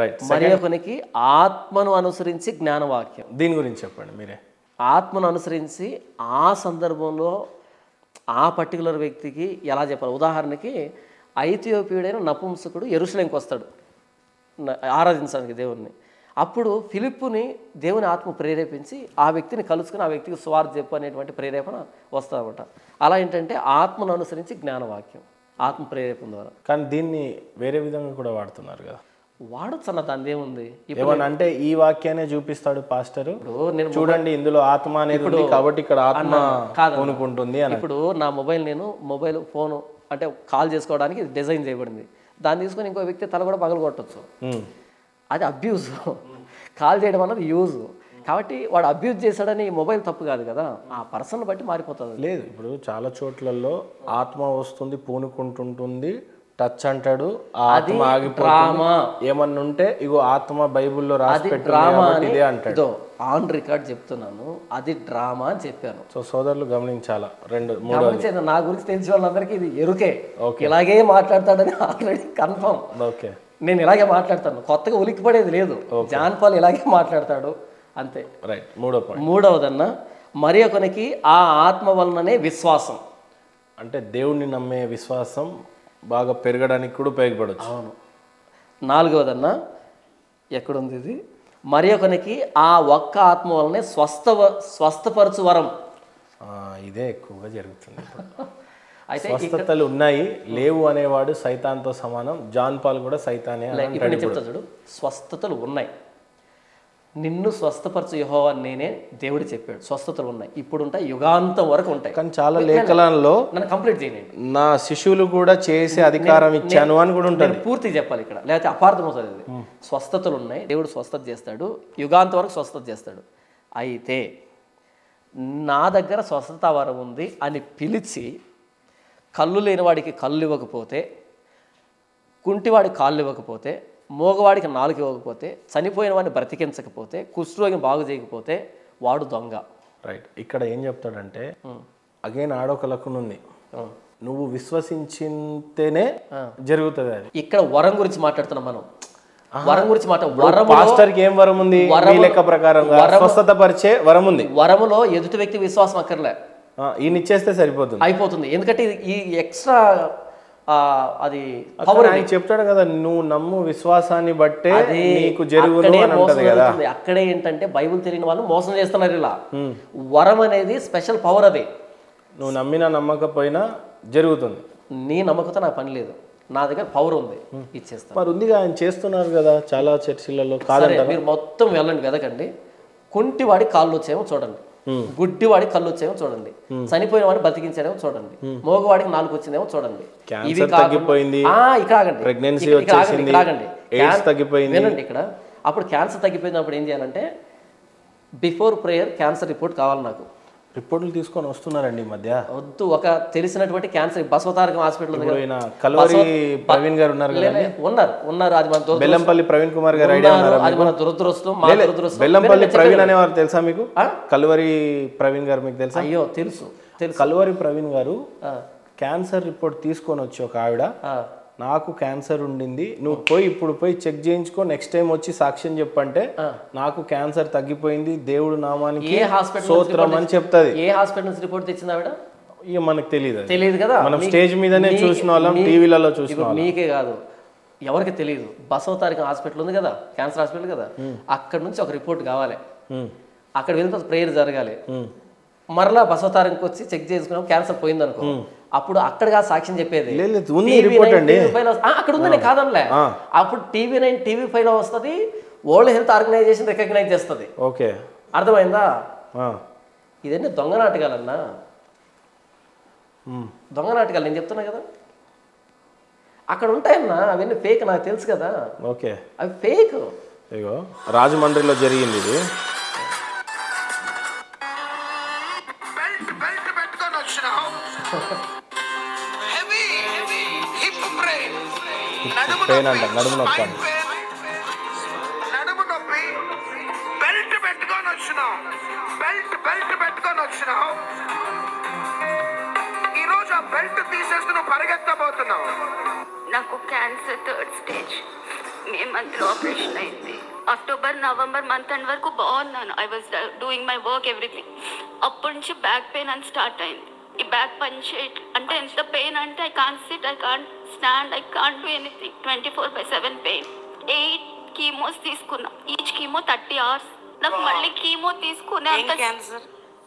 [SPEAKER 1] రైట్.
[SPEAKER 2] మరొకనికి ఆత్మను అనుసరించి జ్ఞానవాక్యం.
[SPEAKER 1] దీని గురించి చెప్పండి మీరే.
[SPEAKER 2] ఆత్మను అనుసరించి ఆ సందర్భంలో ఆ పర్టికులర్ వ్యక్తికి ఎలా చెప్పాలి. ఉదాహరణకి ఐథియోపియుడైన నపుంసకుడు యెరూషలేంకి వస్తాడు ఆరాధించడానికి దేవుణ్ణి. అప్పుడు ఫిలిప్పుని దేవుని ఆత్మ ప్రేరేపించి ఆ వ్యక్తిని కలుసుకుని ఆ వ్యక్తికి సువార్త చెప్పు అనేటువంటి ప్రేరేపణ వస్తామట. అలా ఏంటంటే ఆత్మను అనుసరించి జ్ఞానవాక్యం, ఆత్మ ప్రేరేపణ ద్వారా.
[SPEAKER 1] కానీ దీన్ని వేరే విధంగా కూడా వాడుతున్నారు కదా.
[SPEAKER 2] వాడచ్చు అన్న, దాని ఏముంది.
[SPEAKER 1] ఏమన్నా అంటే ఈ వాక్యాన్ని చూపిస్తాడు పాస్టర్, నేను చూడండి ఇందులో ఆత్మ అనేది ఉంది కాబట్టి ఇక్కడ ఆత్మ కొనుక్కుంటుంది అని.
[SPEAKER 2] ఇప్పుడు నా మొబైల్ ఫోన్ అంటే కాల్ చేసుకోవడానికి డిజైన్ చేయబడింది. దాన్ని తీసుకొని ఇంకో వ్యక్తి తల కూడా పగలు కొట్టచ్చు. అది అబ్యూజ్. కాల్ చేయడం అన్నది యూజ్. కాబట్టి వాడు అబ్యూజ్ చేశాడని మొబైల్ తప్పు కాదు కదా, ఆ పర్సన్ బట్టి మారిపోతుంది.
[SPEAKER 1] లేదు, ఇప్పుడు చాలా చోట్లలో ఆత్మ వస్తుంది, పూనుకుంటుంటుంది, టచ్ అంటాడు, ఆత్మ ఆగిపోతుంది. ఏమన్నా ఉంటే ఇగో ఆత్మ బైబిల్లో రాసి ఇదే అంటాడు.
[SPEAKER 2] ఆన్ రికార్డ్ చెప్తున్నాను, అది డ్రామా అని చెప్పాను.
[SPEAKER 1] సో సోదరులు గమనించాలా. 2
[SPEAKER 2] 3 నా గురించి తెలిసిన వాళ్ళందరికీ ఇది ఎరుకే. ఇలాగే మాట్లాడతాడని ఆల్రెడీ కన్ఫర్మ్.
[SPEAKER 1] ఓకే,
[SPEAKER 2] నేను ఇలాగే మాట్లాడతాను, కొత్తగా ఉలిక్కి పడేది లేదు. జాన్ పాల్ ఇలాగే మాట్లాడతాడు అంతే.
[SPEAKER 1] రైట్.
[SPEAKER 2] మూడవదన్న మరి ఒకనికి ఆ ఆత్మ వలననే విశ్వాసం,
[SPEAKER 1] అంటే దేవుణ్ణి నమ్మే విశ్వాసం బాగా పెరగడానికి కూడా ఉపయోగపడవచ్చు.
[SPEAKER 2] అవును. 4వదన్న ఎక్కడుంది ఇది, మరి ఒకనికి ఆ ఒక్క ఆత్మ వలనే స్వస్థపరచు వరం.
[SPEAKER 1] ఇదే ఎక్కువగా జరుగుతుంది. అయితే స్వస్థతలు ఉన్నాయి, లేవు అనేవాడు సైతాన్తో సమానం. జాన్ పాల్ కూడా సైతానే.
[SPEAKER 2] ఇప్పుడు నేను చెప్తా చూడు, స్వస్థతలు ఉన్నాయి, నిన్ను స్వస్థపరచు యెహోవా నేనే దేవుడు చెప్పాడు. స్వస్థతలు ఉన్నాయి, ఇప్పుడు ఉంటాయి, యుగాంతం వరకు ఉంటాయి.
[SPEAKER 1] కానీ చాలా లేఖనాల్లో
[SPEAKER 2] నన్ను కంప్లీట్ చేయండి,
[SPEAKER 1] నా శిష్యులు కూడా చేసే అధికారం ఇచ్చాను అని కూడా ఉంటుంది.
[SPEAKER 2] పూర్తి చెప్పాలి ఇక్కడ, లేకపోతే అపార్థం అవుతుంది. స్వస్థతలు ఉన్నాయి, దేవుడు స్వస్థత చేస్తాడు, యుగాంతం వరకు స్వస్థత చేస్తాడు. అయితే నా దగ్గర స్వస్థత వరం ఉంది అని పిలిచి కళ్ళు లేని వాడికి కళ్ళు ఇవ్వకపోతే, కుంటివాడికి కాళ్ళు ఇవ్వకపోతే, మోగవాడికి నాలుగు ఇవ్వకపోతే, చనిపోయిన వాడిని బ్రతికించకపోతే, కుష్ఠరోగిని బాగు చేయకపోతే వాడు దొంగ.
[SPEAKER 1] రైట్. ఇక్కడ ఏం చెప్తాడంటే అగైన్ ఆడొకలకునుంది, నువ్వు విశ్వసించితేనే జరుగుతుంది అది.
[SPEAKER 2] ఇక్కడ వరం గురించి మాట్లాడుతున్నాం మనం. వరం గురించి
[SPEAKER 1] పాస్టర్కి ఏం వరం ఉంది? లెక్క ప్రకారం స్వస్థత పరిచే వరం ఉంది.
[SPEAKER 2] వరములో ఎదుటి వ్యక్తి విశ్వాసం అక్కర్లే,
[SPEAKER 1] ఈయన ఇచ్చేస్తే సరిపోతుంది,
[SPEAKER 2] అయిపోతుంది. ఎందుకంటే ఈ ఎక్స్ట్రా అది
[SPEAKER 1] చెప్తాడు కదా, నువ్వు నమ్ము విశ్వాసాన్ని బట్టే నీకు జరుగును అని ఉంటది కదా.
[SPEAKER 2] అక్కడే ఏంటంటే బైబిల్ తెలియని వాళ్ళు మోసం చేస్తున్నారు. ఇలా వరం అనేది స్పెషల్ పవర్. అది
[SPEAKER 1] నువ్వు నమ్మినా నమ్మకపోయినా జరుగుతుంది.
[SPEAKER 2] నీ నమ్మకంతో నాకు పని లేదు, నా దగ్గర పవర్ ఉంది, ఇచ్చేస్తా.
[SPEAKER 1] మరి ఉందిగా, ఆయన చేస్తున్నారు కదా చాలా చర్చిలలో. కాదంటే
[SPEAKER 2] మీరు మొత్తం వెళ్ళండి, వెదకండి. కుంటివాడి కాళ్ళు వచ్చేమో చూడండి, గుడ్డివాడి కళ్ళు వచ్చేమో చూడండి, చనిపోయిన వాడిని బతికించాడేమో చూడండి, మోగవాడికి 4 వచ్చిందేమో చూడండి. ఇవి
[SPEAKER 1] తగ్గిపోయింది,
[SPEAKER 2] ఇక్కడ ఆగండి,
[SPEAKER 1] ప్రెగ్నెన్సీ వచ్చేసింది, ఎయిడ్స్ తగ్గిపోయింది.
[SPEAKER 2] వినండి ఇక్కడ. అప్పుడు క్యాన్సర్ తగ్గిపోయినప్పుడు ఏం చేయాలంటే, బిఫోర్ ప్రేయర్ క్యాన్సర్ రిపోర్ట్ కావాలి నాకు.
[SPEAKER 1] రిపోర్టులు తీసుకొని వస్తున్నారండి ఈ మధ్య.
[SPEAKER 2] వద్దు, ఒక తెలిసినటువంటి క్యాన్సర్ బసవతారకం హాస్పిటల్ ఉంది కదా,
[SPEAKER 1] ఈయన కల్వరి ప్రవీణ్ గారు ఉన్నారు కదా,
[SPEAKER 2] ఉన్నారు. అది మన
[SPEAKER 1] బెల్లంపల్లి ప్రవీణ్ కుమార్ గారు ఐడియా ఉన్నారు.
[SPEAKER 2] అది మన దురదృష్టం, మా దురదృష్టం.
[SPEAKER 1] బెల్లంపల్లి ప్రవీణ్ అనేవారు తెలుసా మీకు? కల్వరి ప్రవీణ్ గారు మీకు తెలుసా?
[SPEAKER 2] అయ్యో తెలుసు.
[SPEAKER 1] కల్వరి ప్రవీణ్ గారు క్యాన్సర్ రిపోర్ట్ తీసుకొని వచ్చి ఒక ఆవిడ, నాకు క్యాన్సర్ ఉండింది, నువ్వు ఇప్పుడు పోయి చెక్ చేయించుకో, నెక్స్ట్ టైం వచ్చి సాక్ష్యం చెప్పంటే నాకు క్యాన్సర్ తగ్గిపోయింది, దేవుడు నామానికి స్తోత్రం అని చెప్తాది.
[SPEAKER 2] ఏ హాస్పిటల్ నుంచి రిపోర్ట్ తెచ్చింది ఆవిడ?
[SPEAKER 1] ఇక మనకు తెలియదు
[SPEAKER 2] కదా,
[SPEAKER 1] మనం స్టేజ్ మీదనే చూసిన వాళ్ళం, టీవీలలో చూసిన వాళ్ళం.
[SPEAKER 2] మీకే కాదు, ఎవరికి తెలియదు. బసవతారకం హాస్పిటల్ ఉంది కదా, క్యాన్సర్ హాస్పిటల్ కదా, అక్కడ నుంచి ఒక రిపోర్ట్ కావాలి, అక్కడ వెళ్తే ప్రేయర్ జరగాలి, మరలా బసవతారకంకి వచ్చి చెక్ చేసుకున్నాం క్యాన్సర్ పోయింది అనుకో, అప్పుడు అక్కడగా సాక్ష్యం చెప్పేది అక్కడ ఉందని కాదనిలే. అప్పుడు టీవీ9 TV5 లో వస్తుంది, వరల్డ్ హెల్త్ ఆర్గనైజేషన్ రికగ్నైజ్ చేస్తుంది.
[SPEAKER 1] ఓకే,
[SPEAKER 2] అర్థమైందా? ఇదన్నీ దొంగ నాటకాలన్నా, దొంగ నాటకాలు నేను చెప్తున్నా కదా. అక్కడ ఉంటాయన్నా, అవన్నీ ఫేక్, నాకు తెలుసు కదా.
[SPEAKER 1] ఓకే,
[SPEAKER 2] అవి ఫేక్.
[SPEAKER 1] ఇగో రాజమండ్రిలో జరిగింది ఇది. నడుము నొప్పి,
[SPEAKER 3] బెల్ట్ పెట్టుకొని వచ్చినావు, ఈరోజు ఆ బెల్ట్ తీసేసి నువ్వు పరిగెత్తబోతున్నావు.
[SPEAKER 4] నాకు క్యాన్సర్ 3rd స్టేజ్, మే మంత్లో ఆపరేషన్ అయింది. అక్టోబర్ నవంబర్ మంత్ అండ్ వరకు బాగున్నాను. I was doing my work everything. అప్పటి నుంచి బ్యాక్ పెయిన్ అని స్టార్ట్ అయింది. ఈ బ్యాక్ పని అంటే ఎంత పెయిన్ అంటే I can't SIT, I can't stand, I can't do anything. 24/7 pain. 8 chemos తీసుకున్నా, ఈచ్ కీమో 30 hours. నాకు మళ్ళీ కీమో తీసుకునే అంత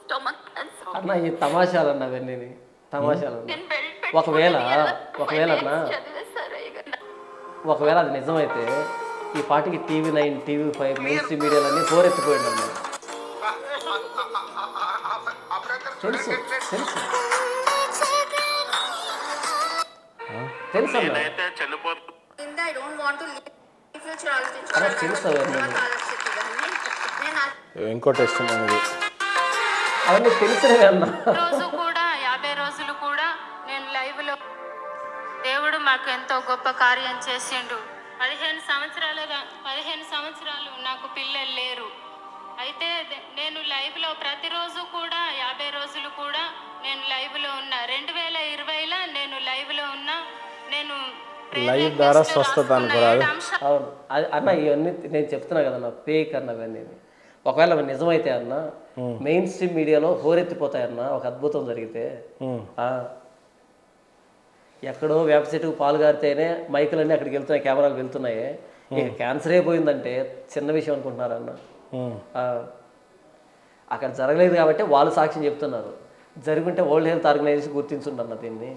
[SPEAKER 4] స్టొమక్ క్యాన్సర్.
[SPEAKER 2] అన్న ఈ తమాషాలన్న అవన్నీ తమాషాలన్న. ఒకవేళ అది నిజమైతే ఈ పాటికి టీవీ9 TV5 మెయిన్ స్ట్రీమ్ మీడియాలన్నీ హోరెత్తిపోయింది అన్న. తెలుసు తెలుసు తెలుసు అన్న, తెలుసు
[SPEAKER 1] ఇంకో టెస్ట్ అనేది
[SPEAKER 2] అవన్నీ తెలిసినవే అన్న.
[SPEAKER 4] రోజు కూడా 50 రోజులు కూడా నేను లైవ్లో దేవుడు మాకు ఎంతో గొప్ప కార్యం చేసిండు. 15 సంవత్సరాలు నాకు పిల్లలు లేరు. అయితే నేను లైవ్లో ప్రతిరోజు కూడా 50 రోజులు కూడా నేను లైవ్లో ఉన్నా. 2020లో నేను లైవ్లో ఉన్నా. నేను
[SPEAKER 1] లైవ్ ద్వారా స్వస్థత అనుకోరాదు.
[SPEAKER 2] అవును అన్న, ఇవన్నీ నేను చెప్తున్నా కదన్న, ఫేక్ అన్న అవన్నీ. ఒకవేళ నిజమైతే అన్న మెయిన్ స్ట్రీమ్ మీడియాలో హోరెత్తిపోతాయన్న. ఒక అద్భుతం జరిగితే ఎక్కడో వెబ్సైట్కి పాలు గారితేనే మైకులన్నీ అక్కడికి వెళ్తున్నాయి, కెమెరాలు వెళ్తున్నాయి. ఇక క్యాన్సరే పోయిందంటే చిన్న విషయం అనుకుంటున్నారన్న. అక్కడ జరగలేదు కాబట్టి వాళ్ళు సాక్ష్యం చెప్తున్నారు. జరుగుంటే వరల్డ్ హెల్త్ ఆర్గనైజేషన్ గుర్తించుండన్న దీన్ని.